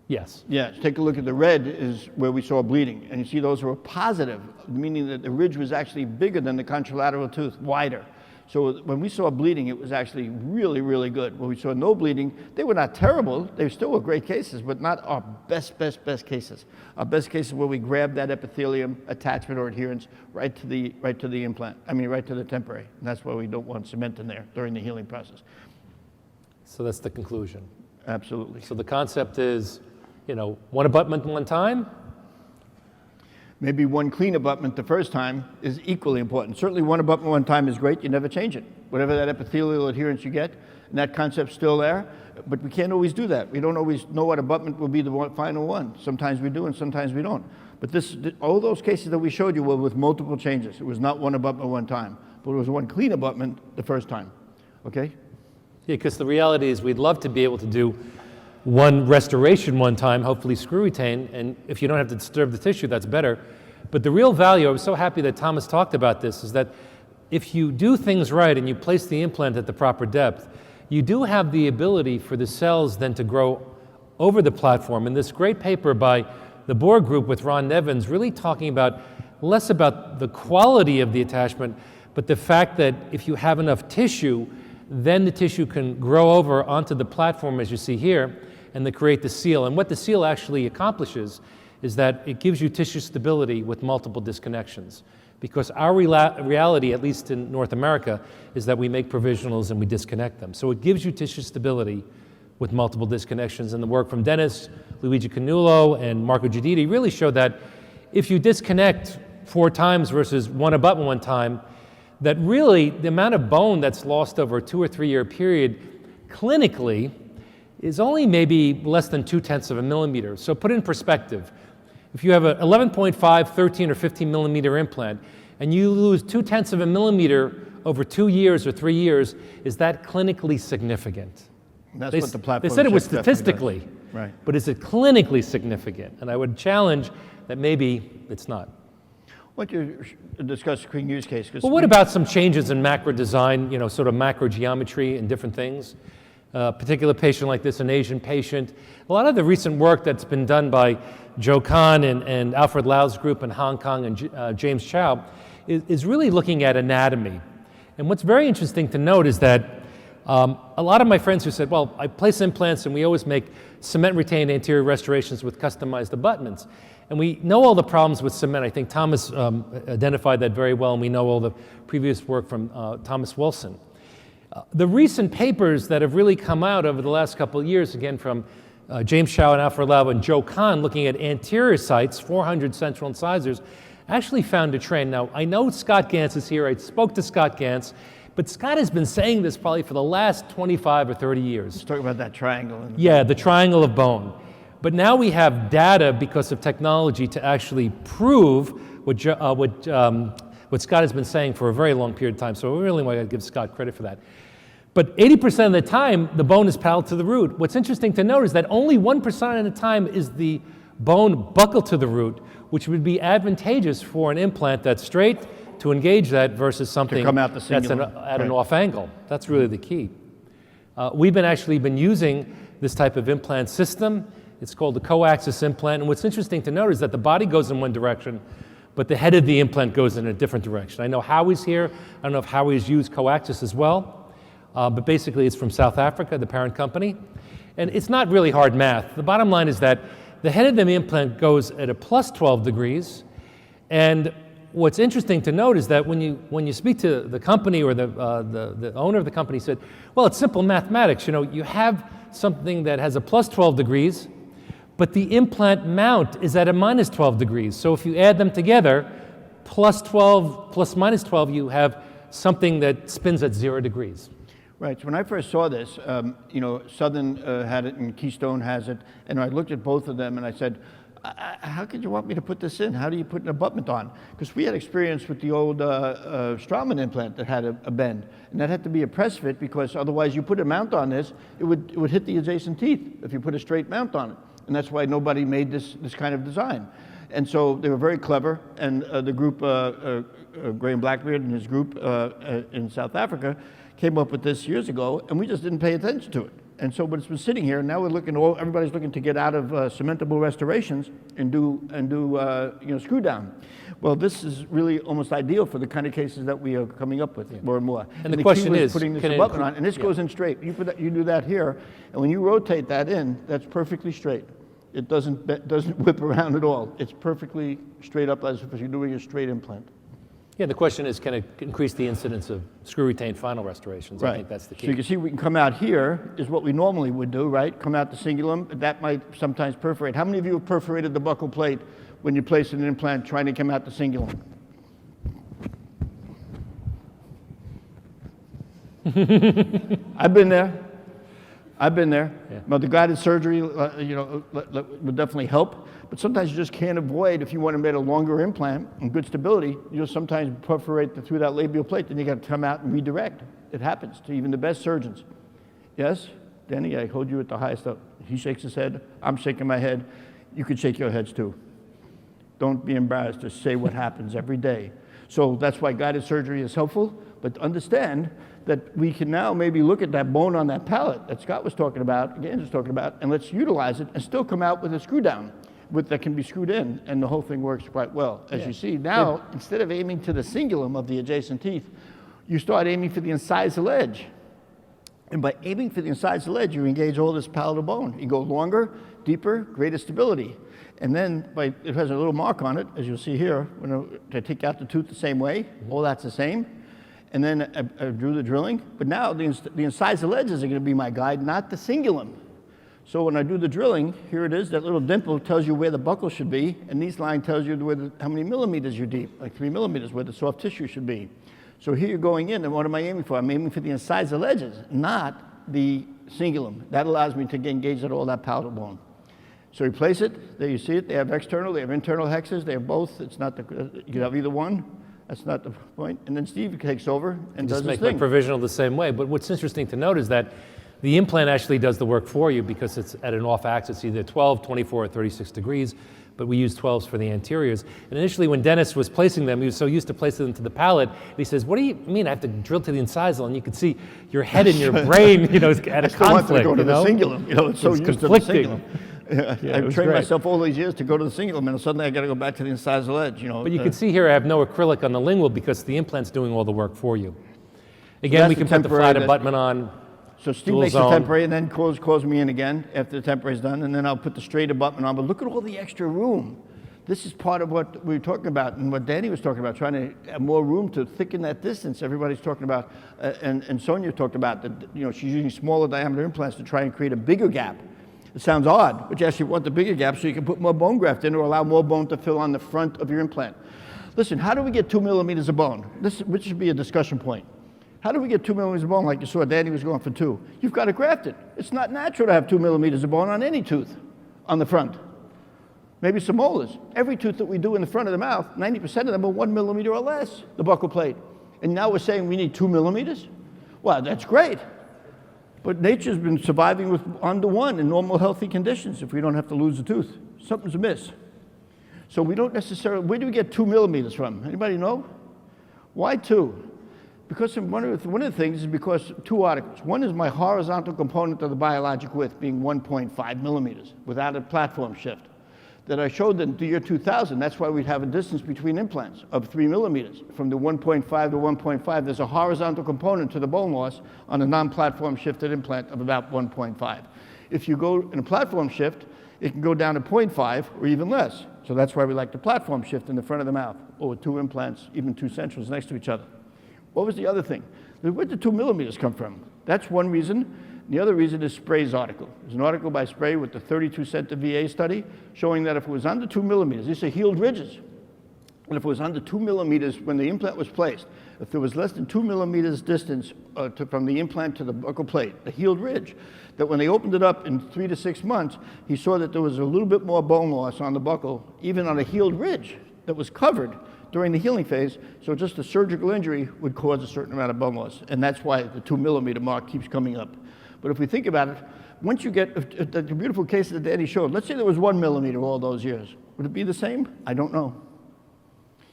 yes.
Yeah, take a look at the red is where we saw bleeding. And you see those were positive, meaning that the ridge was actually bigger than the contralateral tooth, wider. So when we saw bleeding, it was actually really, really good. When we saw no bleeding, they were not terrible. They still were great cases, but not our best cases. Our best cases where we grabbed that epithelium attachment or adherence right to the implant. Right to the temporary. And that's why we don't want cement in there during the healing process.
So that's the conclusion.
Absolutely.
So the concept is, one abutment one time.
Maybe one clean abutment the first time is equally important. Certainly one abutment one time is great, you never change it. Whatever that epithelial adherence you get, and that concept's still there, but we can't always do that. We don't always know what abutment will be the final one. Sometimes we do and sometimes we don't. But all those cases that we showed you were with multiple changes. It was not one abutment one time, but it was one clean abutment the first time, okay?
Yeah, because the reality is we'd love to be able to do one restoration one time, hopefully screw retain, and if you don't have to disturb the tissue, that's better. But the real value, I was so happy that Thomas talked about this, is that if you do things right and you place the implant at the proper depth, you do have the ability for the cells then to grow over the platform. And this great paper by the Bohr group with Ron Nevins really talking about less about the quality of the attachment, but the fact that if you have enough tissue, then the tissue can grow over onto the platform as you see here, and then create the seal. And what the seal actually accomplishes is that it gives you tissue stability with multiple disconnections. Because our reality, at least in North America, is that we make provisionals and we disconnect them. So it gives you tissue stability with multiple disconnections. And the work from Dennis, Luigi Canullo, and Marco Giuditti really showed that if you disconnect 4 times versus one abutment one time, that really the amount of bone that's lost over a 2 or 3 year period clinically is only maybe less than 0.2 of a millimeter. So put in perspective, if you have an 11.5, 13, or 15 millimeter implant, and you lose 0.2 of a millimeter over 2 years or 3 years, is that clinically significant?
That's what the platform
They said it was
shift definitely does.
statistically,
Right.
but is it clinically significant? And I would challenge that maybe it's not.
Why don't you discuss the Queen use case?
Well, what about some changes in macro design, sort of macro geometry and different things? A particular patient like this, an Asian patient. A lot of the recent work that's been done by Joe Kahn and Alfred Lau's group in Hong Kong and James Chow is really looking at anatomy. And what's very interesting to note is that a lot of my friends who said, well, I place implants and we always make cement retained anterior restorations with customized abutments. And we know all the problems with cement. I think Thomas identified that very well, and we know all the previous work from Thomas Wilson. The recent papers that have really come out over the last couple of years, again from James Chow and Alfred Lau and Joe Kahn, looking at anterior sites, 400 central incisors, actually found a trend. Now, I know Scott Gantz is here. I spoke to Scott Gantz, but Scott has been saying this probably for the last 25 or 30 years.
Let's talk about that triangle.
Yeah, the triangle of bone. But now we have data because of technology to actually prove what Scott has been saying for a very long period of time. So we really want to give Scott credit for that. But 80% of the time, the bone is parallel to the root. What's interesting to note is that only 1% of the time is the bone buccal to the root, which would be advantageous for an implant that's straight to engage that versus something that's at an off angle. That's really the key. We've actually been using this type of implant system. It's called the coaxis implant. And what's interesting to note is that the body goes in one direction, but the head of the implant goes in a different direction. I know Howie's here. I don't know if Howie's used coaxis as well, but basically it's from South Africa, the parent company. And it's not really hard math. The bottom line is that the head of the implant goes at a plus 12 degrees. And what's interesting to note is that when you speak to the company or the owner of the company said, well, it's simple mathematics. You have something that has a plus 12 degrees, but the implant mount is at a minus 12 degrees. So if you add them together, plus 12 plus minus 12, you have something that spins at 0 degrees.
Right. So when I first saw this, Southern had it and Keystone has it, and I looked at both of them and I said, how could you want me to put this in? How do you put an abutment on? Because we had experience with the old Straumann implant that had a bend, and that had to be a press fit because otherwise you put a mount on this, it would hit the adjacent teeth if you put a straight mount on it. And that's why nobody made this kind of design. And so they were very clever, and the group, Graham Blackbeard and his group in South Africa came up with this years ago, and we just didn't pay attention to it. And so, but it's been sitting here, and now everybody's looking to get out of cementable restorations and do screw down. Well, this is really almost ideal for the kind of cases that we are coming up with more and more.
And the question is,
putting this abutment on, and this goes in straight. You do that here, and when you rotate that in, that's perfectly straight. It doesn't whip around at all. It's perfectly straight up as if you're doing a straight implant.
Yeah, the question is, can it increase the incidence of screw-retained final restorations?
Right.
I think that's the key.
So you can see we can come out here, is what we normally would do, right? Come out the cingulum, that might sometimes perforate. How many of you have perforated the buccal plate when you place an implant trying to come out the cingulum? I've been there. Yeah. Well, the guided surgery, would definitely help. But sometimes you just can't avoid, if you want to make a longer implant and good stability, you'll sometimes perforate through that labial plate, then you got to come out and redirect. It happens to even the best surgeons. Yes? Danny, I hold you at the highest up. He shakes his head. I'm shaking my head. You could shake your heads too. Don't be embarrassed to say what happens every day. So that's why guided surgery is helpful, but understand that we can now maybe look at that bone on that palate that Scott was talking about, Gans was talking about, and let's utilize it and still come out with a screw down that can be screwed in, and the whole thing works quite well. As you see now, instead of aiming to the cingulum of the adjacent teeth, you start aiming for the incisal edge. And by aiming for the incisal edge, you engage all this palatal bone. You go longer, deeper, greater stability. And then it has a little mark on it, as you'll see here, when I take out the tooth the same way, all that's the same. And then I drew the drilling. But now the incisal edges are going to be my guide, not the cingulum. So when I do the drilling, here it is, that little dimple tells you where the buccal should be, and this line tells you how many millimeters you're deep, like 3 millimeters, where the soft tissue should be. So here you're going in, and what am I aiming for? I'm aiming for the incisal edges, not the cingulum. That allows me to engage all that palatal bone. So you place it, there you see it, they have external, they have internal hexes, they have both. It's not you can have either one. That's not the point. And then Steve takes over and does his thing.
Just make my provisional the same way. But what's interesting to note is that the implant actually does the work for you because it's at an off axis, either 12, 24, or 36 degrees, but we use 12s for the anteriors. And initially when Dennis was placing them, he was so used to placing them to the palate, he says, what do you mean I have to drill to the incisal? And you can see your head and your brain, is at a conflict.
I still want to go to the cingulum, it's so used
conflicting.
To the cingulum. I've trained myself all these years to go to the cingulum, and suddenly I got to go back to the incisal edge,
But you can see here I have no acrylic on the lingual because the implant's doing all the work for you. Again, we can put the flat abutment on.
So Steve makes the temporary and then calls me in again after the temporary is done, and then I'll put the straight abutment on. But look at all the extra room. This is part of what we were talking about and what Danny was talking about, trying to have more room to thicken that distance. Everybody's talking about, and Sonia talked about that. She's using smaller diameter implants to try and create a bigger gap. It sounds odd, but you actually want the bigger gap so you can put more bone graft in or allow more bone to fill on the front of your implant. Listen, how do we get 2 millimeters of bone? Which should be a discussion point. How do we get 2 millimeters of bone like you saw Danny was going for 2? You've got to graft it. It's not natural to have 2 millimeters of bone on any tooth on the front. Maybe some molars. Every tooth that we do in the front of the mouth, 90% of them are 1 millimeter or less, the buccal plate. And now we're saying we need 2 millimeters? Well, that's great. But nature's been surviving with under 1 in normal healthy conditions if we don't have to lose a tooth. Something's amiss. So we don't necessarily, where do we get 2 millimeters from? Anybody know? Why 2? Because one of the things is because 2 articles. One is my horizontal component of the biologic width being 1.5 millimeters without a platform shift. That I showed in the year 2000, that's why we'd have a distance between implants of 3 millimeters. From the 1.5 to 1.5, there's a horizontal component to the bone loss on a non-platform shifted implant of about 1.5. If you go in a platform shift, it can go down to 0.5 or even less. So that's why we like the platform shift in the front of the mouth, or 2 implants, even 2 centrals next to each other. What was the other thing? Where'd the 2 millimeters come from? That's one reason. The other reason is Spray's article. There's an article by Spray with the 32-center VA study showing that if it was under 2 millimeters, these are healed ridges, and if it was under 2 millimeters when the implant was placed, if there was less than 2 millimeters distance from the implant to the buccal plate, the healed ridge, that when they opened it up in 3 to 6 months, he saw that there was a little bit more bone loss on the buccal, even on a healed ridge that was covered during the healing phase, so just a surgical injury would cause a certain amount of bone loss, and that's why the 2 millimeter mark keeps coming up. But if we think about it, once you get the beautiful case that Danny showed, let's say there was 1 millimeter all those years. Would it be the same? I don't know.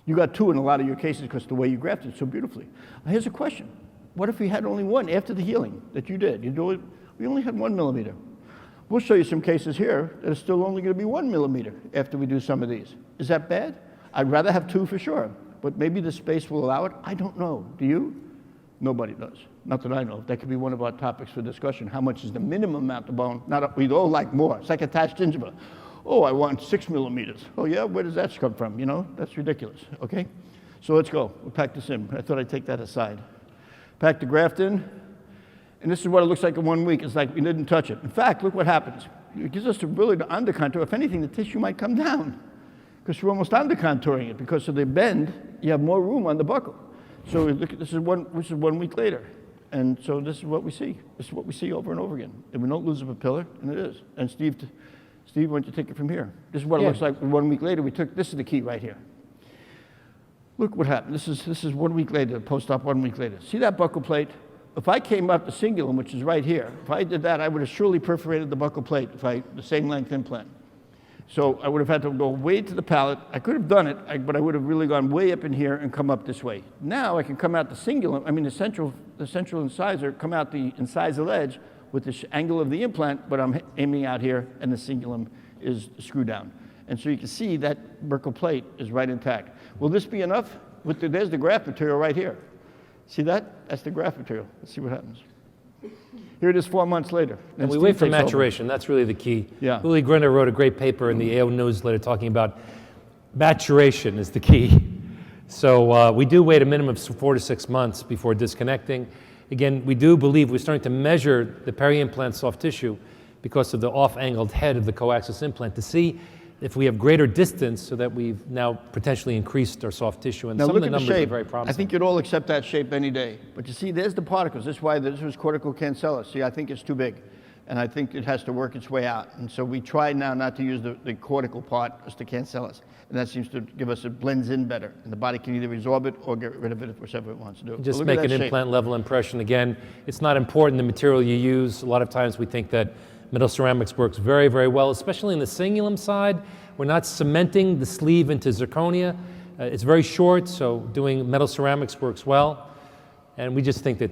You got 2 in a lot of your cases because the way you grafted so beautifully. Here's a question. What if we had only 1 after the healing that you did? We only had 1 millimeter. We'll show you some cases here that are still only going to be 1 millimeter after we do some of these. Is that bad? I'd rather have 2 for sure, but maybe the space will allow it. I don't know. Do you? Nobody does. Not that I know. That could be one of our topics for discussion. How much is the minimum amount of bone? We'd all like more. It's like attached gingiva. Oh, I want 6 millimeters. Oh yeah, where does that come from? That's ridiculous, okay? So let's go. We'll pack this in. I thought I'd take that aside. Pack the graft in, and this is what it looks like in 1 week. It's like we didn't touch it. In fact, look what happens. It gives us really the under contour. If anything, the tissue might come down because we're almost under contouring it. Because of the bend, you have more room on the buccal. So look at this is 1 week later. And so this is what we see. This is what we see over and over again. And we don't lose a papilla, and it is. And Steve, why don't you take it from here? This is what it looks like 1 week later. This is the key right here. Look what happened. This is 1 week later, post-op 1 week later. See that buccal plate? If I came up the cingulum, which is right here, if I did that, I would have surely perforated the buccal plate the same length implant. So I would have had to go way to the palate. I could have done it, but I would have really gone way up in here and come up this way. Now I can come out the cingulum, the central incisor, come out the incisal edge with the angle of the implant, but I'm aiming out here and the cingulum is screwed down. And so you can see that buccal plate is right intact. Will this be enough? There's the graft material right here. See that? That's the graft material. Let's see what happens. Here it is 4 months later.
And we wait for maturation. That's really the key.
Yeah.
Uli Grinner wrote a great paper in the AO newsletter talking about maturation is the key. So we do wait a minimum of 4 to 6 months before disconnecting. Again, we do believe we're starting to measure the peri-implant soft tissue because of the off-angled head of the coaxial implant to see if we have greater distance so that we've now potentially increased our soft tissue. And
now
some of the numbers
shape.
are very promising.
I think you'd all accept that shape any day. But you see, there's the particles. This is why this was cortical cancellous. See, I think it's too big. And I think it has to work its way out. And so we try now not to use the cortical part, it's the cancellous. And that seems to give us, it blends in better. And the body can either resorb it or get rid of it, whichever it wants to do.
Just make an implant level impression. Again, it's not important the material you use. A lot of times we think that metal ceramics works very, very well, especially in the cingulum side. We're not cementing the sleeve into zirconia. It's very short, so doing metal ceramics works well. And we just think that,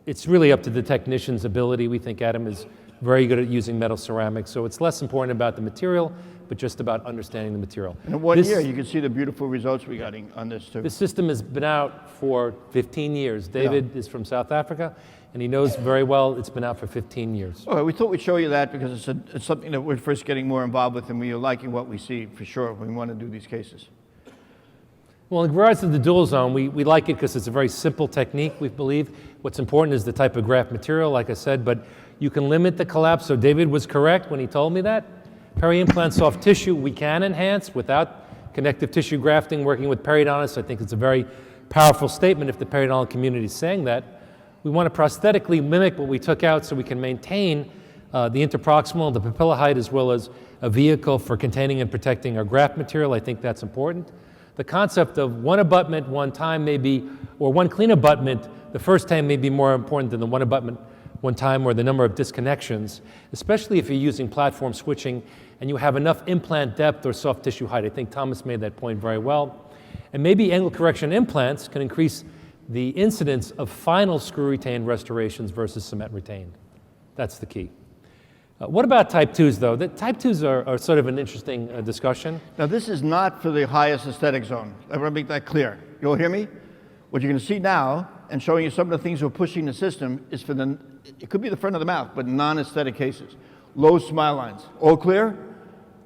it's really up to the technician's ability. We think Adam is very good at using metal ceramics, so it's less important about the material, but just about understanding the material.
And in 1 year, you can see the beautiful results we're getting on this too.
This system has been out for 15 years. David is from South Africa, and he knows very well it's been out for 15 years.
All right, we thought we'd show you that because it's something that we're first getting more involved with, and we're liking what we see for sure when we want to do these cases.
Well, in regards to the dual zone, we like it because it's a very simple technique, we believe. What's important is the type of graft material, like I said, but you can limit the collapse. So David was correct when he told me that. Peri-implant soft tissue we can enhance without connective tissue grafting, working with periodontists. I think it's a very powerful statement if the periodontal community is saying that. We want to prosthetically mimic what we took out so we can maintain the interproximal, the papilla height, as well as a vehicle for containing and protecting our graft material. I think that's important. The concept of one abutment one time may be, or one clean abutment the first time may be more important than the one abutment one time or the number of disconnections, especially if you're using platform switching and you have enough implant depth or soft tissue height. I think Thomas made that point very well. And maybe angle correction implants can increase the incidence of final screw retained restorations versus cement retained. That's the key. What about type 2s, though? The type 2s are sort of an interesting discussion.
Now, this is not for the highest aesthetic zone. I want to make that clear. You'll hear me? What you're going to see now, and showing you some of the things we're pushing the system, is for it could be the front of the mouth, but non-aesthetic cases. Low smile lines. All clear?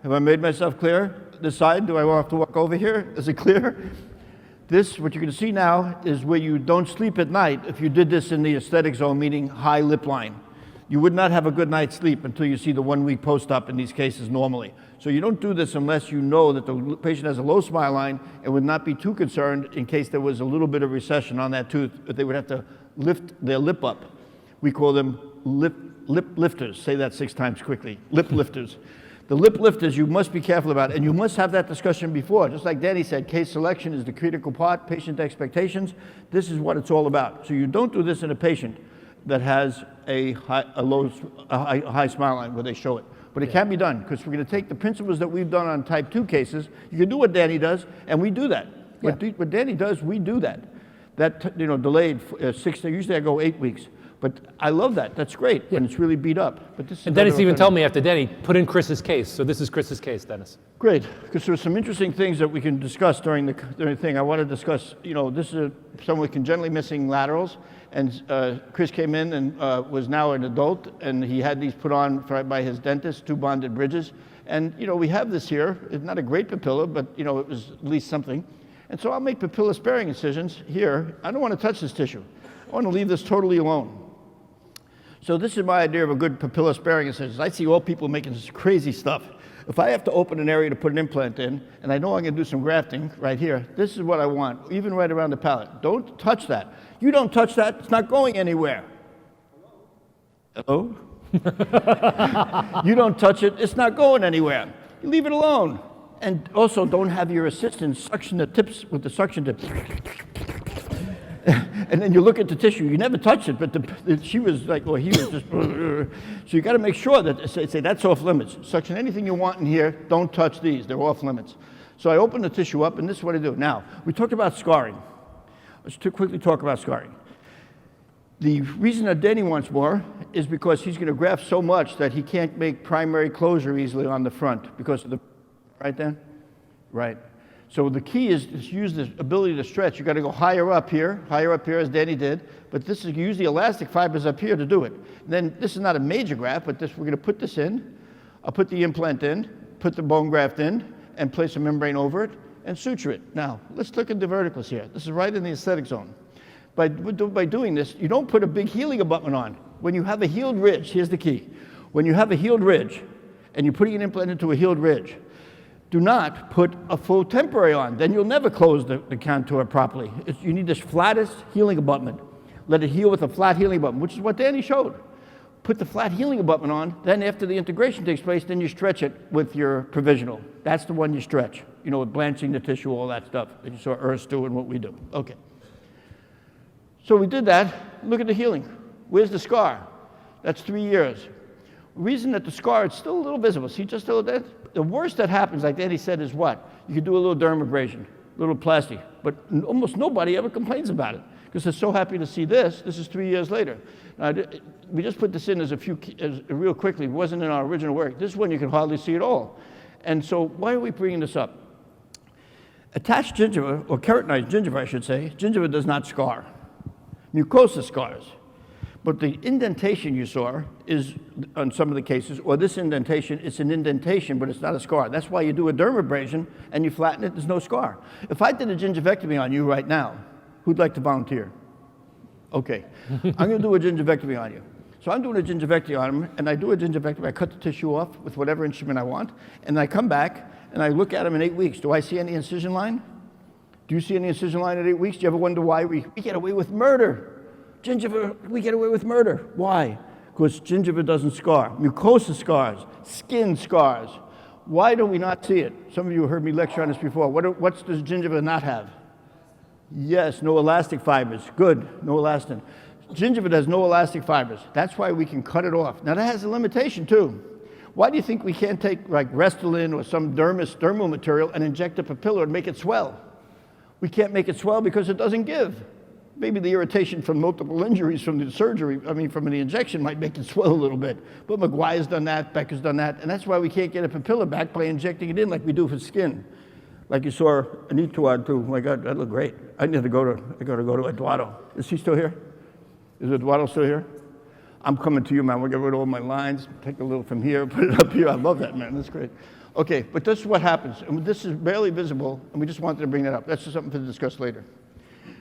Have I made myself clear? This side, do I have to walk over here? Is it clear? This, what you're going to see now, is where you don't sleep at night if you did this in the aesthetic zone, meaning high lip line. You would not have a good night's sleep until you see the 1 week post-op in these cases normally. So you don't do this unless you know that the patient has a low smile line and would not be too concerned in case there was a little bit of recession on that tooth, but they would have to lift their lip up. We call them lip lifters. Say that 6 times quickly. Lip lifters. The lip lifters you must be careful about, and you must have that discussion before. Just like Danny said, case selection is the critical part, patient expectations. This is what it's all about. So you don't do this in a patient that has a high smile line where they show it. But it can be done, because we're going to take the principles that we've done on type 2 cases. You can do what Danny does, and we do that.
Yeah.
What Danny does, we do that. That, delayed 6, usually I go 8 weeks. But I love that. That's great when it's really beat up. But this is
and Dennis even told me after Danny, put in Chris's case. So this is Chris's case, Dennis.
Great, because there's some interesting things that we can discuss during the thing. I want to discuss, this is someone with congenitally missing laterals. And Chris came in and was now an adult, and he had these put on by his dentist, 2 bonded bridges. And, we have this here. It's not a great papilla, but, it was at least something. And so I'll make papilla sparing incisions here. I don't want to touch this tissue. I want to leave this totally alone. So this is my idea of a good papilla sparing incision. I see all people making this crazy stuff. If I have to open an area to put an implant in, and I know I'm going to do some grafting right here, this is what I want, even right around the palate. Don't touch that. You don't touch that, it's not going anywhere. Hello? You don't touch it, it's not going anywhere. You leave it alone. And also don't have your assistant suction the tips with the suction tip. And then you look at the tissue, you never touch it, but she was like, well, he was just, so you got to make sure that, say that's off limits. Suction anything you want in here, don't touch these, they're off limits. So I open the tissue up, and this is what I do. Now, we talked about scarring. Let's quickly talk about scarring. The reason that Danny wants more is because he's going to graft so much that he can't make primary closure easily on the front because of the, right Dan? Right. So the key is to use the ability to stretch. You got to go higher up here as Danny did, but this is use the elastic fibers up here to do it. And then this is not a major graft, but we're going to put this in. I'll put the implant in, put the bone graft in, and place a membrane over it and suture it. Now, let's look at the verticals here. This is right in the aesthetic zone. By doing this, you don't put a big healing abutment on. When you have a healed ridge, here's the key. When you have a healed ridge and you're putting an implant into a healed ridge, do not put a full temporary on. Then you'll never close the contour properly. You need this flattest healing abutment. Let it heal with a flat healing abutment, which is what Danny showed. Put the flat healing abutment on, then after the integration takes place, then you stretch it with your provisional. That's the one you stretch, you know, with blanching the tissue, all that stuff that you saw Urs do and what we do. Okay. So we did that. Look at the healing. Where's the scar? That's 3 years. The reason that the scar is still a little visible, see just a little bit? The worst that happens, like Danny said, is what? You can do a little dermabrasion, a little plasty, but almost nobody ever complains about it because they're so happy to see this. This is 3 years later. Now, we just put this in as real quickly. It wasn't in our original work. This one you can hardly see at all. And so why are we bringing this up? Attached gingiva, or keratinized gingiva, I should say, gingiva does not scar. Mucosa scars. But the indentation you saw is, on some of the cases, or this indentation, it's an indentation, but it's not a scar. That's why you do a dermabrasion and you flatten it, there's no scar. If I did a gingivectomy on you right now, who'd like to volunteer? Okay, I'm gonna do a gingivectomy on you. So I'm doing a gingivectomy on him, and I do a gingivectomy, I cut the tissue off with whatever instrument I want, and I come back, and I look at him in 8 weeks. Do I see any incision line? Do you see any incision line at 8 weeks? Do you ever wonder why we get away with murder? Gingiva, we get away with murder. Why? Because gingiva doesn't scar. Mucosa scars, skin scars. Why do we not see it? Some of you heard me lecture on this before. What does gingiva not have? Yes, no elastic fibers. Good, no elastin. Gingiva has no elastic fibers. That's why we can cut it off. Now that has a limitation too. Why do you think we can't take like Restylane or some dermal material and inject a papilla and make it swell? We can't make it swell because it doesn't give. Maybe the irritation from multiple injuries from the surgery, from the injection might make it swell a little bit. But McGuire's done that, Becker's done that, and that's why we can't get a papilla back by injecting it in like we do for skin. Like you saw Anita do. Oh my God, that looked great. I gotta go to Eduardo. Is he still here? Is Eduardo still here? I'm coming to you, man. We're gonna get rid of all my lines, take a little from here, put it up here. I love that, man. That's great. Okay, but this is what happens. And this is barely visible, and we just wanted to bring that up. That's just something to discuss later.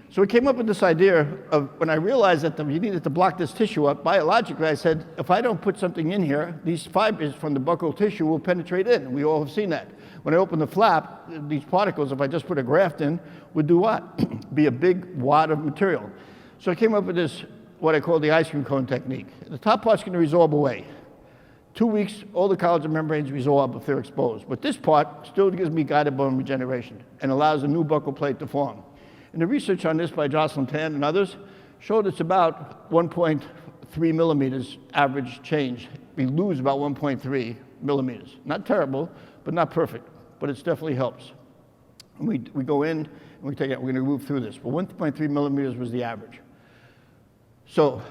So we came up with this idea of, when I realized that you needed to block this tissue up, biologically I said, if I don't put something in here, these fibers from the buccal tissue will penetrate in. We all have seen that. When I open the flap, these particles, if I just put a graft in, would do what? Be a big wad of material. So I came up with this, what I call the ice cream cone technique. The top part's going to resorb away. 2 weeks, all the collagen membranes resorb if they're exposed. But this part still gives me guided bone regeneration and allows a new buccal plate to form. And the research on this by Jocelyn Tan and others showed it's about 1.3 millimeters average change. We lose about 1.3 millimeters. Not terrible, but not perfect, but it definitely helps. And we go in and we take it, we're gonna move through this, but 1.3 millimeters was the average. So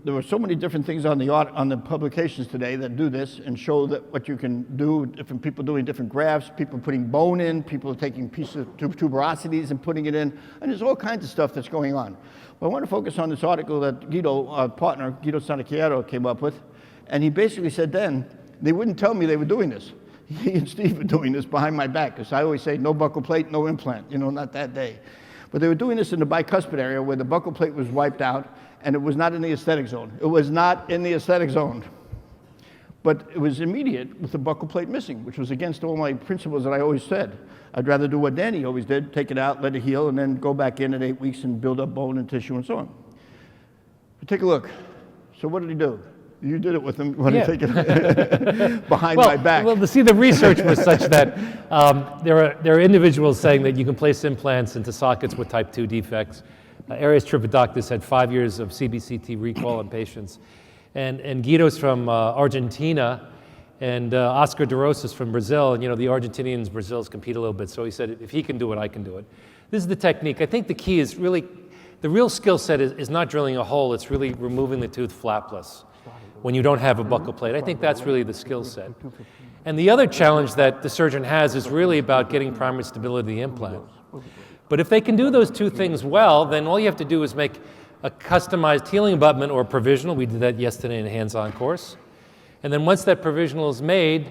there were so many different things on the publications today that do this and show that what you can do, different people doing different grafts, people putting bone in, people taking pieces of tuberosities and putting it in, and there's all kinds of stuff that's going on. But I want to focus on this article that Guido, our partner, Guido Sanacchiaro, came up with, and he basically said then, they wouldn't tell me they were doing this. He and Steve were doing this behind my back, because I always say no buccal plate, no implant, not that day. But they were doing this in the bicuspid area where the buccal plate was wiped out, and it was not in the aesthetic zone. It was not in the aesthetic zone. But it was immediate with the buccal plate missing, which was against all my principles that I always said. I'd rather do what Danny always did, take it out, let it heal, and then go back in at 8 weeks and build up bone and tissue and so on. But take a look. So what did he do? You did it with them. Want
Yeah.
to take it behind my back?
Well, to see the research was such that there are individuals saying that you can place implants into sockets with type 2 defects. Arias Tripodoctis had 5 years of CBCT recall on patients. And Guido's from Argentina, and Oscar De Rosas from Brazil. And the Argentinians, Brazils compete a little bit. So he said, if he can do it, I can do it. This is the technique. I think the key is really, the real skill set is not drilling a hole, it's really removing the tooth flapless when you don't have a buccal plate. I think that's really the skill set. And the other challenge that the surgeon has is really about getting primary stability of the implant. But if they can do those two things well, then all you have to do is make a customized healing abutment or provisional. We did that yesterday in a hands-on course. And then once that provisional is made,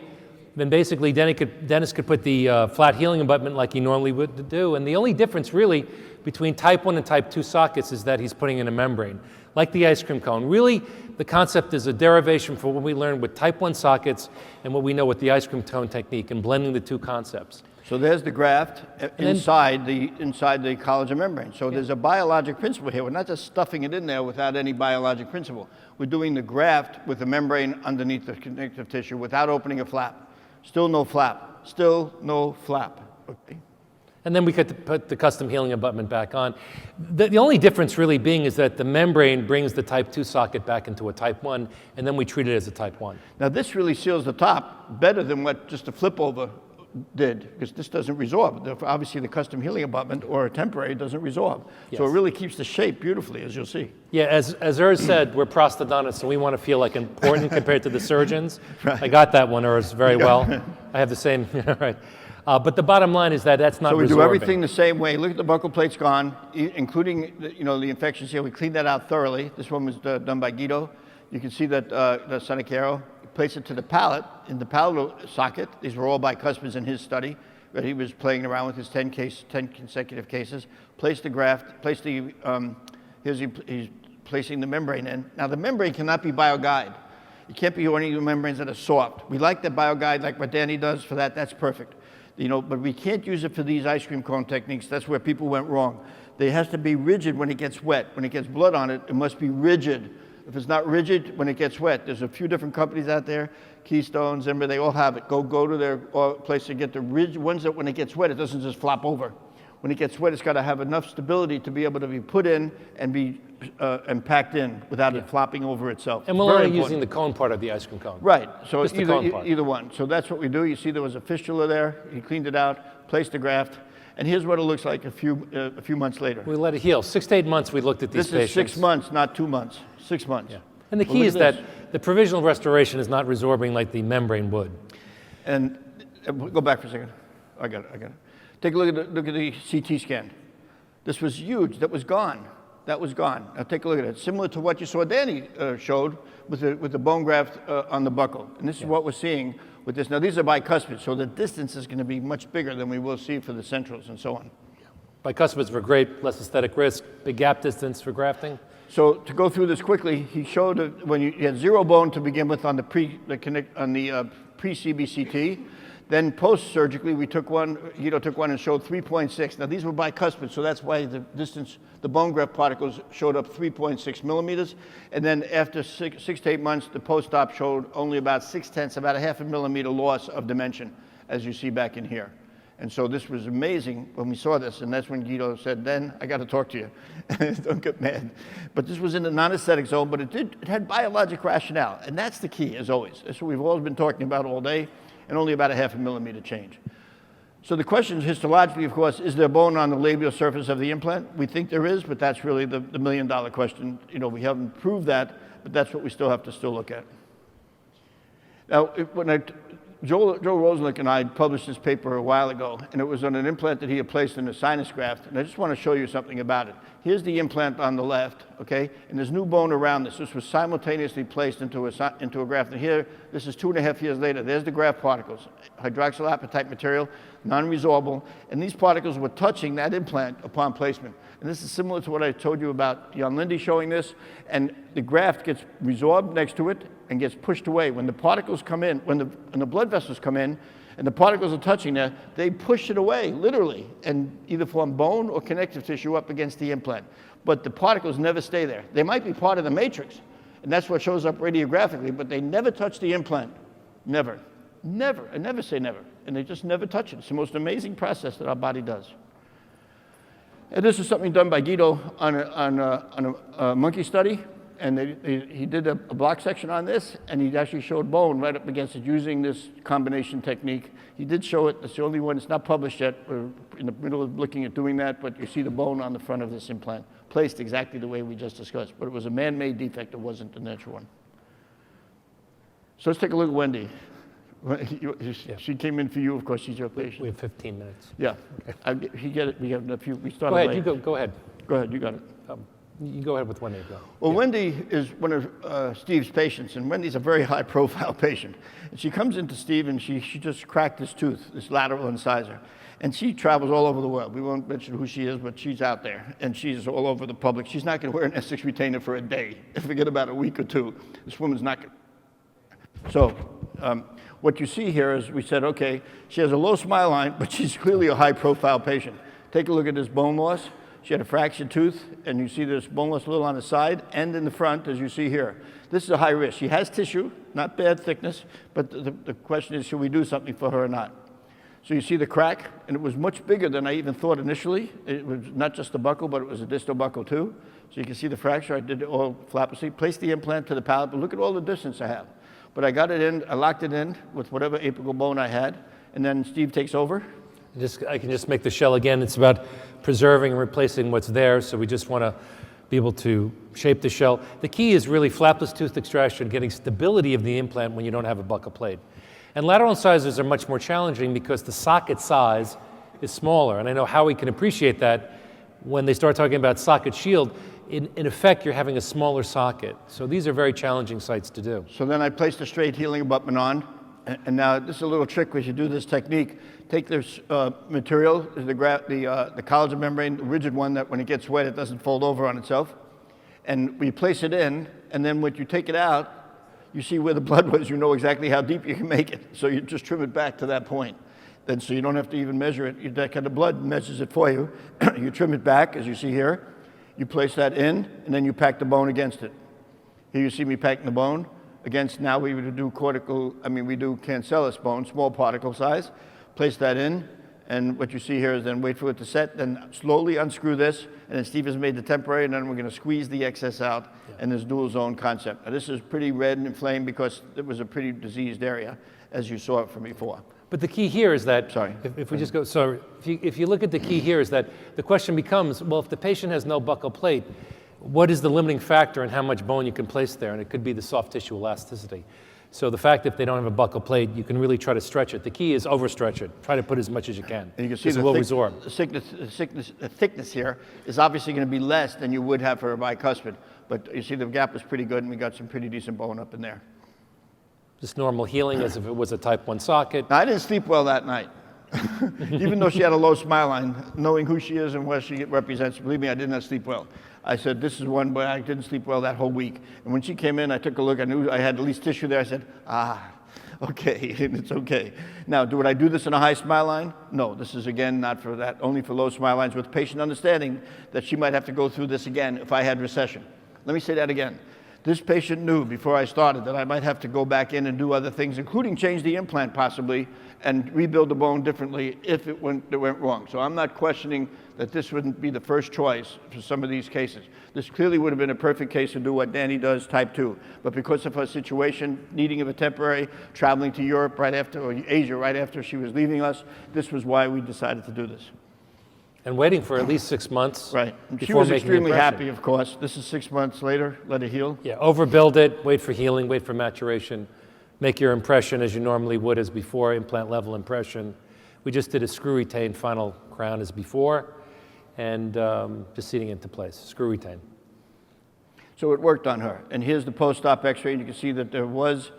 then basically dentist could put the flat healing abutment like he normally would do. And the only difference really between type 1 and type 2 sockets is that he's putting in a membrane, like the ice cream cone. Really, the concept is a derivation for what we learned with type 1 sockets and what we know with the ice cream cone technique and blending the two concepts.
So there's the graft inside the collagen membrane. So there's a biologic principle here. We're not just stuffing it in there without any biologic principle. We're doing the graft with the membrane underneath the connective tissue without opening a flap. Still no flap. Still no flap. Okay.
And then we could put the custom healing abutment back on. The only difference really being is that the membrane brings the type 2 socket back into a type 1, and then we treat it as a type 1.
Now this really seals the top better than what just a flip over did, because this doesn't resorb. Obviously the custom healing abutment or a temporary doesn't resorb.
Yes.
So it really keeps the shape beautifully, as you'll see.
Yeah, as Urs said, we're prosthodontists, and we want to feel like important compared to the surgeons.
Right.
I got that one, Urs, very well. I have the same, right. But the bottom line is that that's not
So we
resorbing.
do everything the same way. Look at the buccal plates gone, including the infections here. We cleaned that out thoroughly. This one was done by Guido. You can see that the Sonicaro. Place it to the palate, in the palatal socket. These were all bicuspids in his study, that he was playing around with his 10 consecutive cases. Place the graft, place the, he's placing the membrane in. Now the membrane cannot be BioGuide. It can't be any membranes that are soft. We like the BioGuide, like what Danny does for that, that's perfect. But we can't use it for these ice cream cone techniques. That's where people went wrong. It has to be rigid when it gets wet. When it gets blood on it, it must be rigid. If it's not rigid, when it gets wet, there's a few different companies out there, Keystone, Zimmer, they all have it. Go to their place and get the rigid ones that when it gets wet, it doesn't just flop over. When it gets wet, it's got to have enough stability to be able to be put in and be and packed in without it flopping over itself.
And we're only using the cone part of the ice cream cone.
Right, so
Just the cone part.
either one. So that's what we do. You see there was a fistula there. He cleaned it out, placed the graft, and here's what it looks like a few months later.
We let it heal. 6 to 8 months we looked at these patients.
This is 6 months, not 2 months. 6 months.
Yeah. And the key is that the provisional restoration is not resorbing like the membrane would.
And go back for a second. I got it. Take a look at the CT scan. This was huge. That was gone. Now take a look at it. Similar to what you saw Danny showed with the bone graft on the buccal. And this is what we're seeing with this. Now these are bicuspids, so the distance is going to be much bigger than we will see for the centrals and so on.
Bicuspids were great, less aesthetic risk, big gap distance for grafting.
So to go through this quickly, he showed when you had zero bone to begin with on the pre-CBCT. Then post-surgically, Guido took one and showed 3.6. Now these were bicuspids, so that's why the distance, the bone graft particles showed up 3.6 millimeters. And then after 6 to 8 months, the post-op showed only about 0.6, about a half a millimeter loss of dimension, as you see back in here. And so this was amazing when we saw this, and that's when Guido said, then I got to talk to you. Don't get mad. But this was in the non-aesthetic zone, but it had biologic rationale, and that's the key, as always. That's what we've always been talking about all day, and only about a half a millimeter change. So the question histologically, of course, is there bone on the labial surface of the implant? We think there is, but that's really the million-dollar question. We haven't proved that, but that's what we still have to look at. Now, Joe Rosenlick and I published this paper a while ago, and it was on an implant that he had placed in a sinus graft, and I just want to show you something about it. Here's the implant on the left, okay, and there's new bone around this. This was simultaneously placed into a graft, and here, this is 2.5 years later. There's the graft particles, hydroxylapatite material, non-resorbable, and these particles were touching that implant upon placement. And this is similar to what I told you about Jan Lindy showing this, and the graft gets resorbed next to it and gets pushed away. When the particles come in, when the blood vessels come in, and the particles are touching there, they push it away, literally, and either form bone or connective tissue up against the implant. But the particles never stay there. They might be part of the matrix, And that's what shows up radiographically, but they never touch the implant. Never. Never. I never say never. And they just never touch it. It's the most amazing process that our body does. And this is something done by Guido on a monkey study. And he did a block section on this, and he actually showed bone right up against it using this combination technique. He did show it. It's the only one. It's not published yet. We're in the middle of looking at doing that, but you see the bone on the front of this implant, placed exactly the way we just discussed. But it was a man-made defect. It wasn't the natural one. So let's take a look at Wendy. She came in for you. Of course, she's your patient.
We have 15 minutes.
Yeah. You get it. We have a few. We started
Go ahead.
late.
Go ahead.
Go ahead. You got it.
You go ahead with Wendy.
Well, Wendy is one of Steve's patients, and Wendy's a very high-profile patient. And she comes into Steve, and she just cracked his tooth, this lateral incisor. And she travels all over the world. We won't mention who she is, but she's out there, and she's all over the public. She's not going to wear an S6 retainer for a day. Forget about a week or two. This woman's not going to. So what you see here is we said, okay, she has a low smile line, but she's clearly a high-profile patient. Take a look at this bone loss. She had a fractured tooth, and you see this bone loss a little on the side and in the front, as you see here. This is a high risk. She has tissue, not bad thickness, but the question is, should we do something for her or not? So you see the crack, and it was much bigger than I even thought initially. It was not just the buccal, but it was a distal buccal too. So you can see the fracture. I did it all flappiously. Placed the implant to the palate, but look at all the distance I have. But I got it in, I locked it in with whatever apical bone I had, and then Steve takes over.
I can just make the shell again. It's about preserving and replacing what's there, so we just want to be able to shape the shell. The key is really flapless tooth extraction, getting stability of the implant when you don't have a buccal plate. And lateral incisors are much more challenging because the socket size is smaller. And I know Howie can appreciate that when they start talking about socket shield. In effect, you're having a smaller socket. So these are very challenging sites to do.
So then I placed a straight healing abutment on. And now this is a little trick as you do this technique. Take this material, the collagen membrane, the rigid one that when it gets wet, it doesn't fold over on itself. And we place it in, and then when you take it out, you see where the blood was, you know exactly how deep you can make it. So you just trim it back to that point. Then so you don't have to even measure it. That kind of blood measures it for you. You trim it back, as you see here. You place that in, and then you pack the bone against it. Here you see me packing the bone against, now we would do we do cancellous bone, small particle size. Place that in, and what you see here is then wait for it to set, then slowly unscrew this, and then Steve has made the temporary, and then we're going to squeeze the excess out, and this dual zone concept. Now this is pretty red and inflamed because it was a pretty diseased area, as you saw it from before.
But the key here is that, if we just go, if you look at the key here is that the question becomes, well, if the patient has no buccal plate, what is the limiting factor in how much bone you can place there? And it could be the soft tissue elasticity. So the fact that if they don't have a buccal plate, you can really try to stretch it. The key is overstretch it. Try to put as much as you can.
And you can see the thickness here is obviously going to be less than you would have for a bicuspid. But you see the gap is pretty good, and we got some pretty decent bone up in there.
Just normal healing as if it was a type 1 socket.
Now, I didn't sleep well that night. Even though she had a low smile line, knowing who she is and what she represents, believe me, I did not sleep well. I said, this is one, but I didn't sleep well that whole week. And when she came in, I took a look. I knew I had at least tissue there. I said, okay, it's okay. Now, would I do this in a high smile line? No, this is, again, not for that, only for low smile lines with patient understanding that she might have to go through this again if I had recession. Let me say that again. This patient knew before I started that I might have to go back in and do other things, including change the implant possibly and rebuild the bone differently if it went wrong. So I'm not questioning that this wouldn't be the first choice for some of these cases. This clearly would have been a perfect case to do what Danny does, type 2. But because of her situation, needing of a temporary, traveling to Europe right after, or Asia right after she was leaving us, this was why we decided to do this.
And waiting for at least 6 months.
Right. She was extremely happy, of course. This is 6 months later, let it heal.
Yeah, overbuild it, wait for healing, wait for maturation. Make your impression as you normally would as before, implant level impression. We just did a screw retain final crown as before, and just seating into place, screw retain.
So it worked on her. And here's the post-op x-ray, and you can see that there was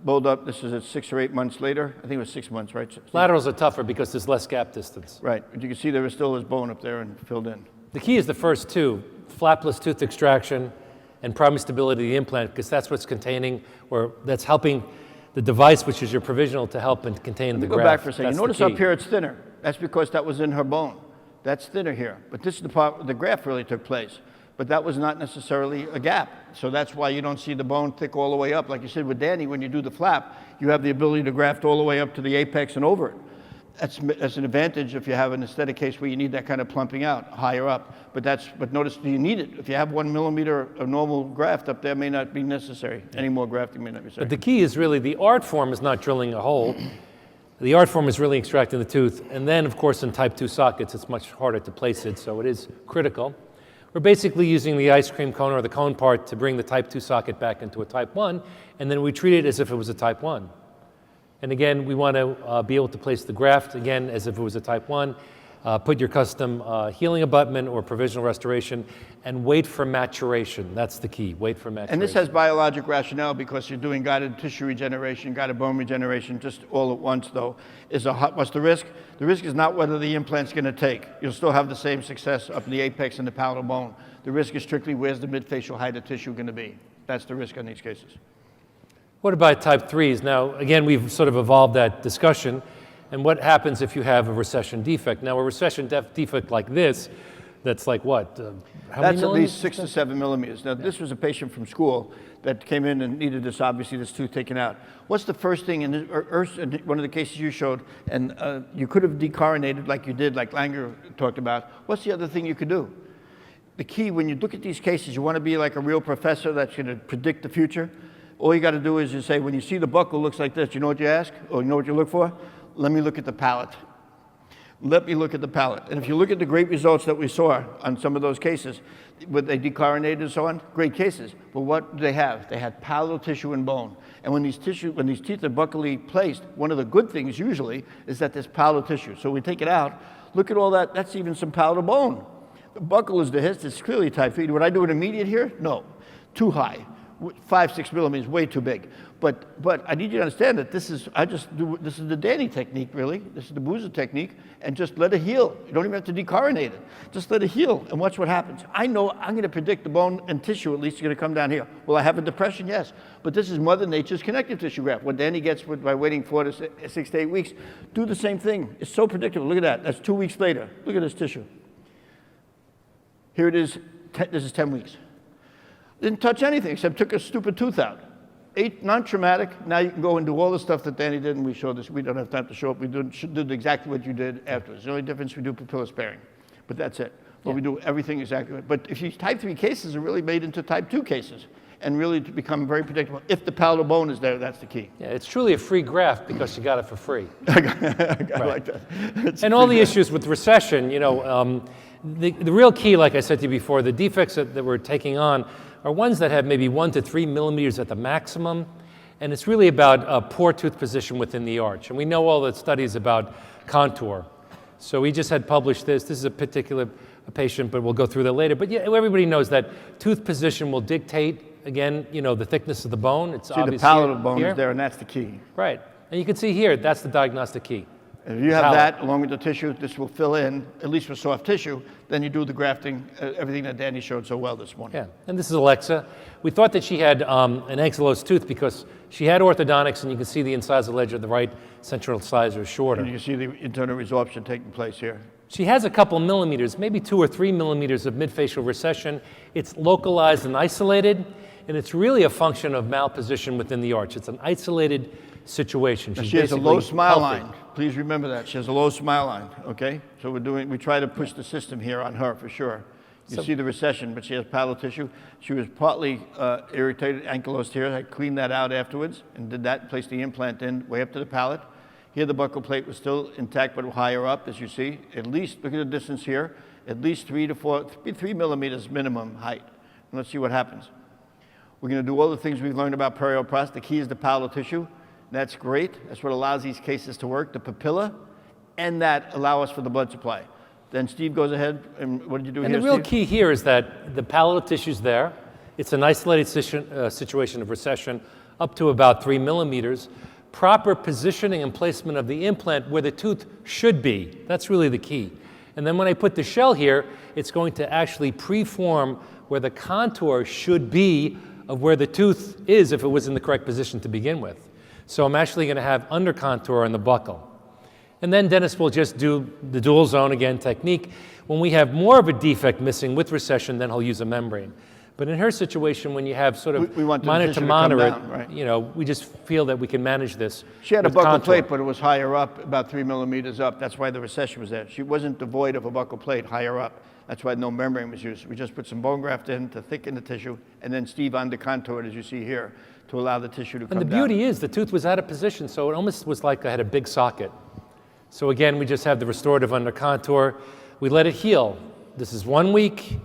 build-up. This is at 6 or 8 months later. I think it was 6 months, right?
Laterals are tougher because there's less gap distance.
Right, but you can see there still was bone up there and filled in.
The key is the first two, flapless tooth extraction and primary stability of the implant, because that's what's containing, or that's helping the device, which is your provisional, to help and contain the graft.
Go back for a second. Notice up here it's thinner. That's because that was in her bone. That's thinner here. But this is the part where the graft really took place. But that was not necessarily a gap. So that's why you don't see the bone thick all the way up. Like you said with Danny, when you do the flap, you have the ability to graft all the way up to the apex and over it. That's an advantage if you have an aesthetic case where you need that kind of plumping out higher up. But notice, do you need it? If you have 1 millimeter of normal graft up there, may not be necessary. Any more grafting may not be necessary.
But the key is really the art form is not drilling a hole. The art form is really extracting the tooth. And then, of course, in type 2 sockets, it's much harder to place it, so it is critical. We're basically using the ice cream cone or the cone part to bring the type 2 socket back into a type 1, and then we treat it as if it was a type 1. And again, we want to be able to place the graft, again, as if it was a type 1, put your custom healing abutment or provisional restoration, and wait for maturation. That's the key, wait for maturation.
And this has biologic rationale because you're doing guided tissue regeneration, guided bone regeneration, just all at once, though. What's the risk? The risk is not whether the implant's going to take. You'll still have the same success up in the apex and the palatal bone. The risk is strictly where's the midfacial height of tissue going to be. That's the risk on these cases.
What about type 3s? Now, again, we've sort of evolved that discussion. And what happens if you have a recession defect? Now, a recession defect like this, that's like what?
That's at least 6 to 7 millimeters. Now, this was a patient from school that came in and needed this, obviously, this tooth taken out. What's the first thing, in one of the cases you showed, and you could have decoronated like you did, like Langer talked about. What's the other thing you could do? The key, when you look at these cases, you want to be like a real professor that's going to predict the future. All you got to do is you say, when you see the buckle looks like this, you know what you ask? Or you know what you look for? Let me look at the palate. Let me look at the palate. And if you look at the great results that we saw on some of those cases, where they decoronated and so on, great cases. But what do they have? They had palatal tissue and bone. And when these teeth are buccally placed, one of the good things usually is that there's palatal tissue. So we take it out, look at all that, that's even some palatal bone. The buccal is the hist, it's clearly type 3. Would I do an immediate here? No, too high. 5, 6 millimeters, way too big. But I need you to understand that this is the Danny technique, really. This is the Boozer technique, and just let it heal. You don't even have to decoronate it. Just let it heal and watch what happens. I know I'm going to predict the bone and tissue at least is going to come down here. Will I have a depression? Yes. But this is Mother Nature's connective tissue graft. What Danny gets by waiting 4 to 6 to 8 weeks, do the same thing. It's so predictable. Look at that. That's 2 weeks later. Look at this tissue. Here it is. This is 10 weeks. Didn't touch anything except took a stupid tooth out. Non-traumatic. Now you can go and do all the stuff that Danny did, and we showed this. We don't have time to show it. We did exactly what you did afterwards. The only difference, we do papilla sparing. But that's it. But we do everything exactly. But if these type 3 cases are really made into type 2 cases and really to become very predictable, if the palatal bone is there, that's the key.
Yeah, it's truly a free graft because you got it for free.
I like that.
And all the issues with recession, you know, the real key, like I said to you before, the defects that we're taking on are ones that have maybe 1 to 3 millimeters at the maximum, and it's really about a poor tooth position within the arch. And we know all the studies about contour. So we just had published this. This is a particular patient, but we'll go through that later. But yeah, everybody knows that tooth position will dictate, again, you know, the thickness of the bone. It's obvious.
The palatal bone is there, and that's the key.
Right. And you can see here, that's the diagnostic key.
If you have that along with the tissue, this will fill in, at least for soft tissue, then you do the grafting, everything that Danny showed so well this morning.
Yeah, and this is Alexa. We thought that she had an ankylosed tooth because she had orthodontics, and you can see the incisor ledge of the right central incisor is shorter.
And you can see the internal resorption taking place here.
She has a couple millimeters, maybe 2 or 3 millimeters of midfacial recession. It's localized and isolated, and it's really a function of malposition within the arch. It's an isolated situation.
She has a low smile line. Please remember that. She has a low smile line, okay? So we try to push the system here on her for sure. You see the recession, but she has palatal tissue. She was partly irritated, ankylosed here. I cleaned that out afterwards and did that, placed the implant in way up to the palate. Here the buccal plate was still intact, but higher up, as you see. At least, look at the distance here, at least 3 millimeters minimum height. And let's see what happens. We're going to do all the things we've learned about perioprosthesis. The key is the palatal tissue. That's great. That's what allows these cases to work, the papilla, and that allow us for the blood supply. Then Steve goes ahead, and what did you do here,
And the real
Steve?
key here is that the palatal tissue's there. It's an isolated situation of recession up to about 3 millimeters. Proper positioning and placement of the implant where the tooth should be. That's really the key. And then when I put the shell here, it's going to actually preform where the contour should be of where the tooth is if it was in the correct position to begin with. So I'm actually going to have under contour on the buccal. And then dentists will just do the dual zone again technique. When we have more of a defect missing with recession, then he'll use a membrane. But in her situation, when you have sort of
We want the
minor
tissue
to
to come
moderate,
down, right.
we just feel that we can manage this.
She had a
with
buccal
contour.
plate, but it was higher up, about 3 millimeters up. That's why the recession was there. She wasn't devoid of a buccal plate higher up. That's why no membrane was used. We just put some bone graft in to thicken the tissue, and then Steve under-contoured, as you see here, to allow the tissue to come down.
And the beauty is the tooth was out of position, so it almost was like I had a big socket. So again, we just have the restorative under contour. We let it heal. This is 1 week,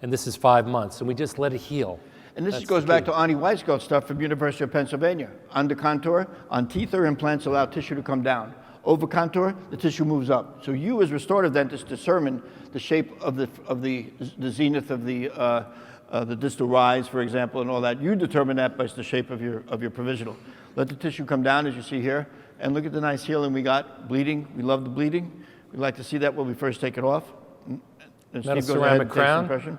and this is 5 months, and we just let it heal.
And this
That's
goes
the
back
key.
to Arnie Weisgold's stuff from University of Pennsylvania. Under contour, on teeth or implants, allow tissue to come down. Over contour, the tissue moves up. So you, as restorative dentists, determine the shape of the zenith of the distal rise, for example, and all that. You determine that by the shape of your provisional. Let the tissue come down, as you see here, and look at the nice healing we got. Bleeding, we love the bleeding. We like to see that when we first take it off. And
Metal
Steve goes ahead and
ceramic
takes
crown.
the impression.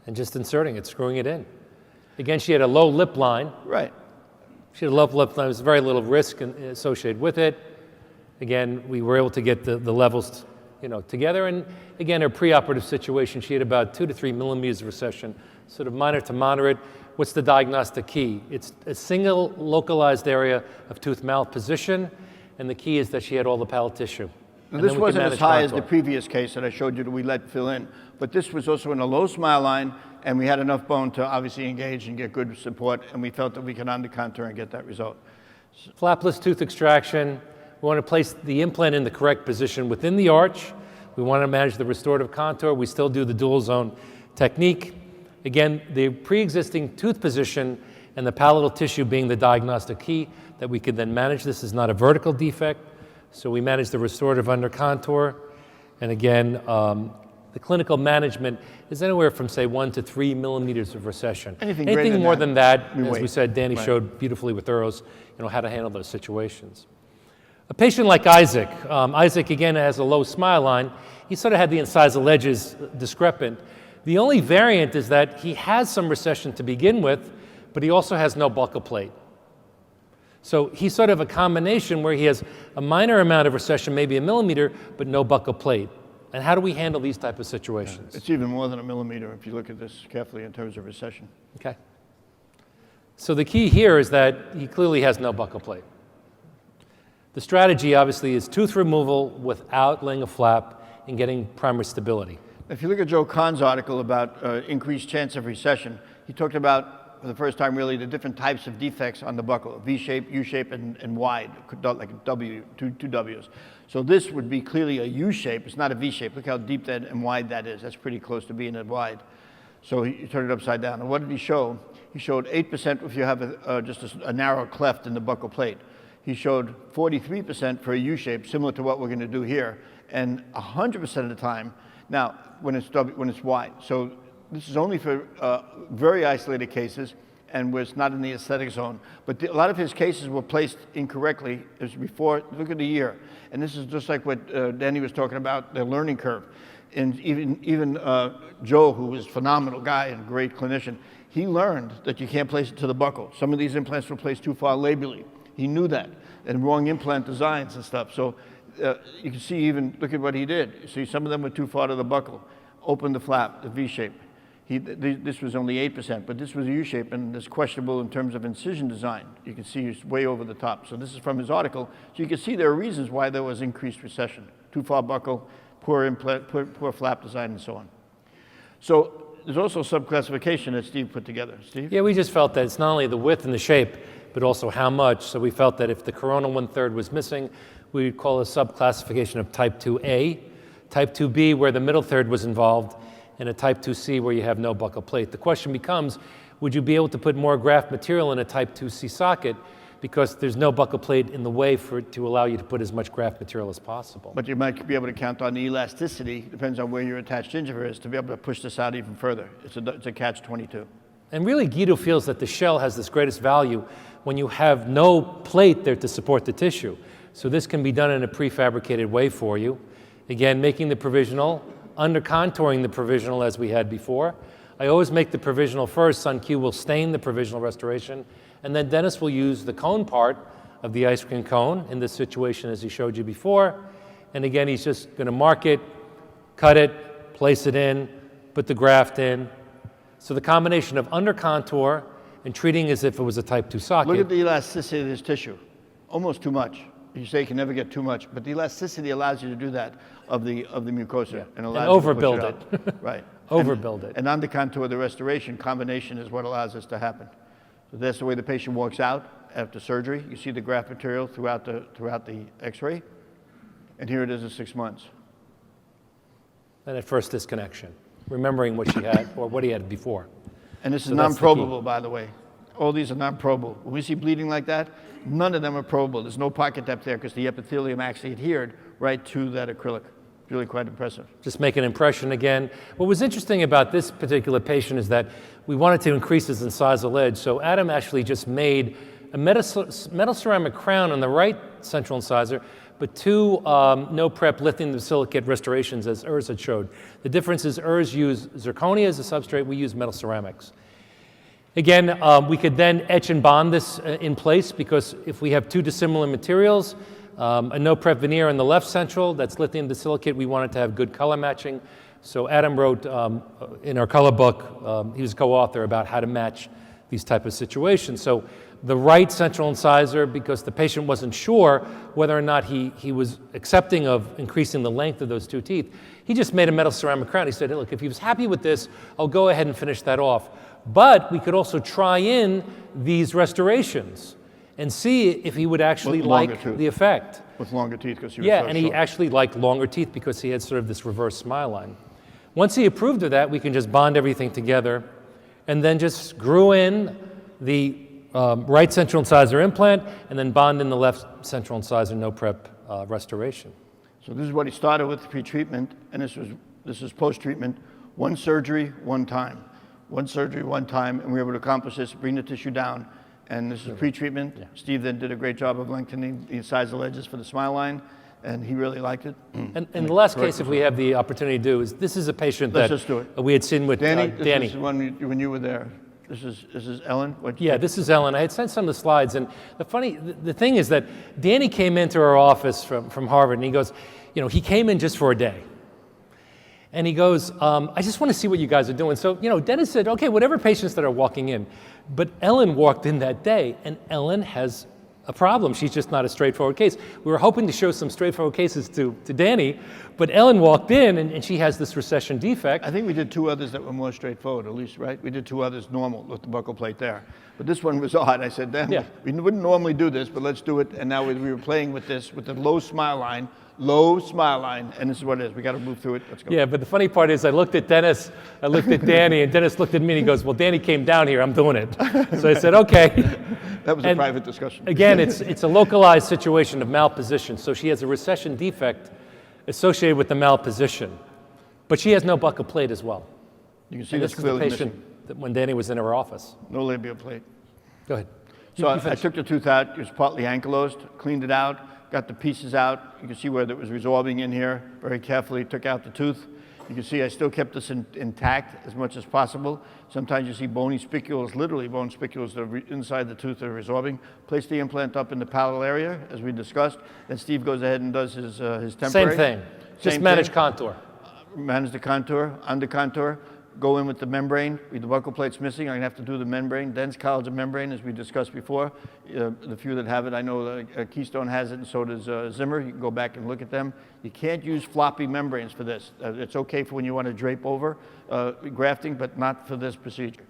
And just inserting it, screwing it in. Again, she had a low lip line.
Right.
She had a low lip line. There was very little risk associated with it. Again, we were able to get the levels, together. And again, her preoperative situation, she had about 2 to 3 millimeters of recession, sort of minor to moderate. What's the diagnostic key? It's a single localized area of tooth malposition, and the key is that she had all the palate tissue.
Now,
And
this
then we could
wasn't as
manage
high as the
contour.
previous case that I showed you that we let fill in, but this was also in a low smile line, and we had enough bone to obviously engage and get good support, and we felt that we could under contour and get that result.
Flapless tooth extraction. We want to place the implant in the correct position within the arch. We want to manage the restorative contour. We still do the dual zone technique. Again, the pre-existing tooth position and the palatal tissue being the diagnostic key that we can then manage. This is not a vertical defect, so we manage the restorative under contour. And again, the clinical management is anywhere from, say, 1 to 3 millimeters of recession.
Anything greater than
more
that,
than that,
we
as we
wait.
said, Danny
Right.
showed beautifully with Eros, how to handle those situations. A patient like Isaac, Isaac again has a low smile line. He sort of had the incisal edges discrepant. The only variant is that he has some recession to begin with, but he also has no buccal plate. So he's sort of a combination where he has a minor amount of recession, maybe a millimeter, but no buccal plate. And how do we handle these type of situations?
It's even more than a millimeter if you look at this carefully in terms of recession.
Okay. So the key here is that he clearly has no buccal plate. The strategy, obviously, is tooth removal without laying a flap and getting primary stability.
If you look at Joe Kahn's article about increased chance of recession, he talked about, for the first time really, the different types of defects on the buccal, V-shape, U-shape, and wide, like a W, two Ws. So this would be clearly a U-shape. It's not a V-shape. Look how deep that and wide that is. That's pretty close to being a wide. So he turned it upside down. And what did he show? He showed 8% if you have just a narrow cleft in the buccal plate. He showed 43% for a U-shape, similar to what we're going to do here, and 100% of the time, now, when it's wide. So this is only for very isolated cases and was not in the aesthetic zone. But a lot of his cases were placed incorrectly. It was before, look at the year. And this is just like what Danny was talking about, the learning curve. And even Joe, who was a phenomenal guy and a great clinician, he learned that you can't place it to the buccal. Some of these implants were placed too far labially. He knew that, and wrong implant designs and stuff. So you can see even, look at what he did. You see, some of them were too far to the buccal. Open the flap, the V-shape. This was only 8%, but this was a U-shape, and it's questionable in terms of incision design. You can see it's way over the top. So this is from his article. So you can see there are reasons why there was increased recession. Too far buccal, poor implant, poor flap design, and so on. So there's also subclassification that Steve put together. Steve?
Yeah, we just felt that it's not only the width and the shape, but also how much. So we felt that if the coronal 1/3 was missing, we would call a subclassification of type 2A, type 2B where the middle third was involved, and a type 2C where you have no buccal plate. The question becomes, would you be able to put more graft material in a type 2C socket because there's no buccal plate in the way to allow you to put as much graft material as possible?
But you might be able to count on the elasticity, depends on where your attached gingiva is, to be able to push this out even further. It's a catch-22.
And really, Guido feels that the shell has this greatest value when you have no plate there to support the tissue. So this can be done in a prefabricated way for you. Again, making the provisional, under contouring the provisional as we had before. I always make the provisional first. Sun Q will stain the provisional restoration, and then dentists will use the cone part of the ice cream cone in this situation as he showed you before. And again, he's just going to mark it, cut it, place it in, put the graft in. So the combination of under contour and treating as if it was a type 2 socket.
Look at the elasticity of this tissue. Almost too much. You say you can never get too much, but the elasticity allows you to do that of the mucosa and allows you to push
overbuild
it. Right.
Overbuild it.
And under contour, the restoration combination is what allows this to happen. So that's the way the patient walks out after surgery. You see the graft material throughout the X-ray, and here it is at 6 months.
And at first disconnection, remembering what she had or what he had before.
And this is
So that's the key.
non-probable, by the way. All these are non-probable. When we see bleeding like that, none of them are probable. There's no pocket depth there because the epithelium actually adhered right to that acrylic. It's really quite impressive.
Just make an impression again. What was interesting about this particular patient is that we wanted to increase his incisal ledge. So Adam actually just made a metal ceramic crown on the right central incisor, but 2 no prep lithium silicate restorations as Urs had showed. The difference is Urs used zirconia as a substrate, we use metal ceramics. Again, we could then etch and bond this in place because if we have 2 dissimilar materials, a no prep veneer in the left central, that's lithium disilicate, we wanted to have good color matching. So Adam wrote in our color book, he was co-author about how to match these type of situations. So the right central incisor, because the patient wasn't sure whether or not he was accepting of increasing the length of those 2 teeth, he just made a metal ceramic crown. He said, look, if he was happy with this, I'll go ahead and finish that off. But we could also try in these restorations and see if he would actually like the effect.
With longer teeth because he was
Yeah, and he actually liked longer teeth because he had sort of this reverse smile line. Once he approved of that, we can just bond everything together and then just screw in the right central incisor implant and then bond in the left central incisor no prep restoration.
So this is what he started with pre-treatment, and this is post-treatment. 1 surgery, 1 time. 1 surgery, 1 time, and we were able to accomplish this, bring the tissue down. And this is pre-treatment. Yeah. Steve then did a great job of lengthening the incisal edges for the smile line, and he really liked it.
And the last case, if we have the opportunity to do, is this is a patient
Let's
that
just do it.
We had seen with Danny.
This is when you were there. This is Ellen?
Yeah, this is Ellen. I had sent some of the slides, and the thing is that Danny came into our office from Harvard, and he goes, he came in just for a day. And he goes, I just want to see what you guys are doing. So, Dennis said, okay, whatever patients that are walking in. But Ellen walked in that day, and Ellen has a problem. She's just not a straightforward case. We were hoping to show some straightforward cases to Danny, but Ellen walked in, and she has this recession defect.
I think we did 2 others that were more straightforward, at least, right? We did 2 others normal with the buccal plate there. But this one was odd. I said, Dan, we wouldn't normally do this, but let's do it. And now we were playing with this, with the low smile line, and this is what it is. We got to move through it. Let's go.
Yeah, but the funny part is I looked at Dennis, I looked at Danny, and Dennis looked at me and he goes, well, Danny came down here, I'm doing it. So I said, okay.
That was a private discussion.
Again, it's a localized situation of malposition. So she has a recession defect associated with the malposition, but she has no buccal plate as well.
You can see this clearly
is the patient that when Danny was in her office.
No labial plate.
Go ahead.
So I took the tooth out. It was partly ankylosed, cleaned it out, got the pieces out. You can see where it was resorbing in here. Very carefully took out the tooth. You can see I still kept this intact as much as possible. Sometimes you see bony spicules, literally bone spicules that are inside the tooth that are resorbing. Place the implant up in the palatal area, as we discussed. Then Steve goes ahead and does his temporary.
Same thing. Just manage contour.
Manage the contour, under contour. Go in with the membrane. The buccal plate's missing. I'm going to have to do the membrane, dense collagen membrane, as we discussed before. The few that have it, I know Keystone has it, and so does Zimmer. You can go back and look at them. You can't use floppy membranes for this. It's okay for when you want to drape over grafting, but not for this procedure.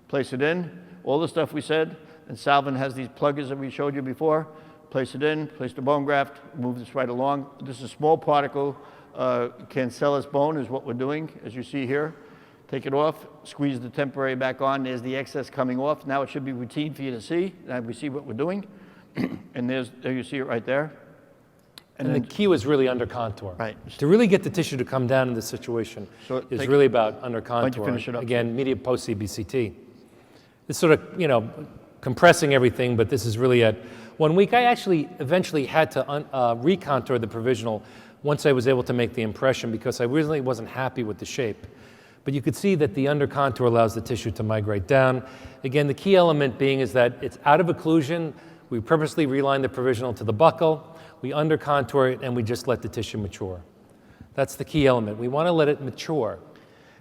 Place it in, all the stuff we said, and Salvin has these pluggers that we showed you before. Place it in, place the bone graft, move this right along. This is a small particle cancellous bone is what we're doing, as you see here. Take it off, squeeze the temporary back on. There's the excess coming off. Now it should be routine for you to see. Now we see what we're doing. And there you see it right there.
And the key was really under contour.
Right.
To really get the tissue to come down in this situation is really about under contour.
Why don't you finish it up?
Again, medial post CBCT. It's sort of, compressing everything, but this is really at 1 week. I actually eventually had to recontour the provisional once I was able to make the impression because I really wasn't happy with the shape. But you could see that the under contour allows the tissue to migrate down. Again, the key element being is that it's out of occlusion. We purposely reline the provisional to the buccal, we under contour it, and we just let the tissue mature. That's the key element. We want to let it mature.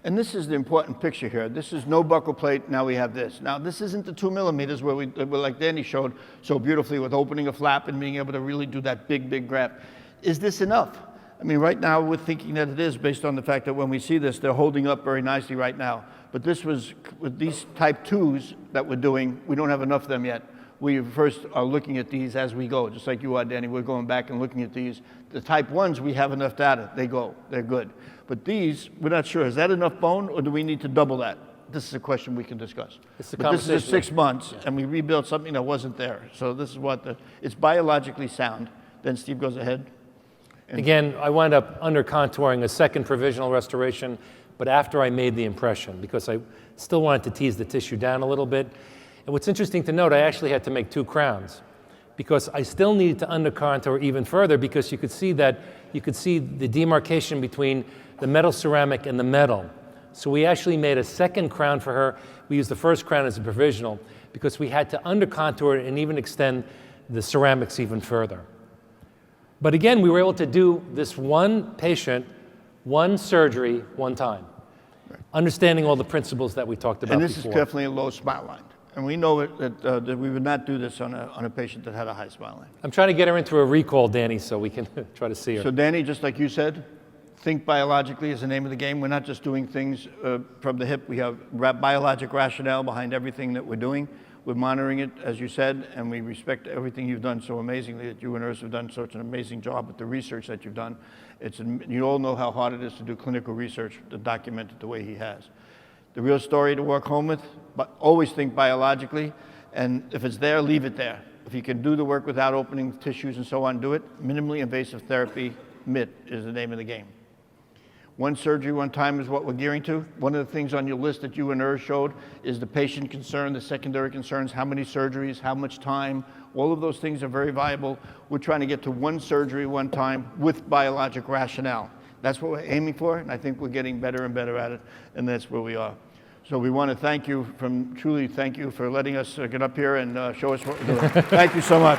And this is the important picture here. This is no buccal plate, now we have this. Now this isn't the 2 millimeters where like Danny showed so beautifully with opening a flap and being able to really do that big graft. Is this enough? I mean, right now we're thinking that it is based on the fact that when we see this, they're holding up very nicely right now. But this was, with these type 2s that we're doing, we don't have enough of them yet. We first are looking at these as we go, just like you are, Danny. We're going back and looking at these. The type 1s, we have enough data. They go, they're good. But these, we're not sure. Is that enough bone, or do we need to double that? This is a question we can discuss. But this is 6 months, and we rebuilt something that wasn't there. So this is what it's biologically sound. Then Steve goes ahead.
Again, I wound up under contouring a second provisional restoration, but after I made the impression, because I still wanted to tease the tissue down a little bit. And what's interesting to note, I actually had to make 2 crowns, because I still needed to under contour even further, because you could see the demarcation between the metal ceramic and the metal. So we actually made a second crown for her. We used the first crown as a provisional because we had to under contour it and even extend the ceramics even further. But again, we were able to do this one patient, one surgery, one time, understanding all the principles that we talked about before.
And this is definitely a low smile line. And we know that we would not do this on a patient that had a high smile line.
I'm trying to get her into a recall, Danny, so we can try to see her.
So Danny, just like you said, think biologically is the name of the game. We're not just doing things from the hip. We have biologic rationale behind everything that we're doing. We're monitoring it, as you said, and we respect everything you've done so amazingly, that you and Urs have done such an amazing job with the research that you've done. You all know how hard it is to do clinical research to document it the way he has. The real story to work home with, but always think biologically, and if it's there, leave it there. If you can do the work without opening tissues and so on, do it. Minimally invasive therapy, MIT, is the name of the game. One surgery, one time is what we're gearing to. One of the things on your list that you and Urs showed is the patient concern, the secondary concerns, how many surgeries, how much time. All of those things are very viable. We're trying to get to one surgery, one time with biologic rationale. That's what we're aiming for, and I think we're getting better and better at it, and that's where we are. So we want to thank you, truly thank you for letting us get up here and show us what we're doing. Thank you so much.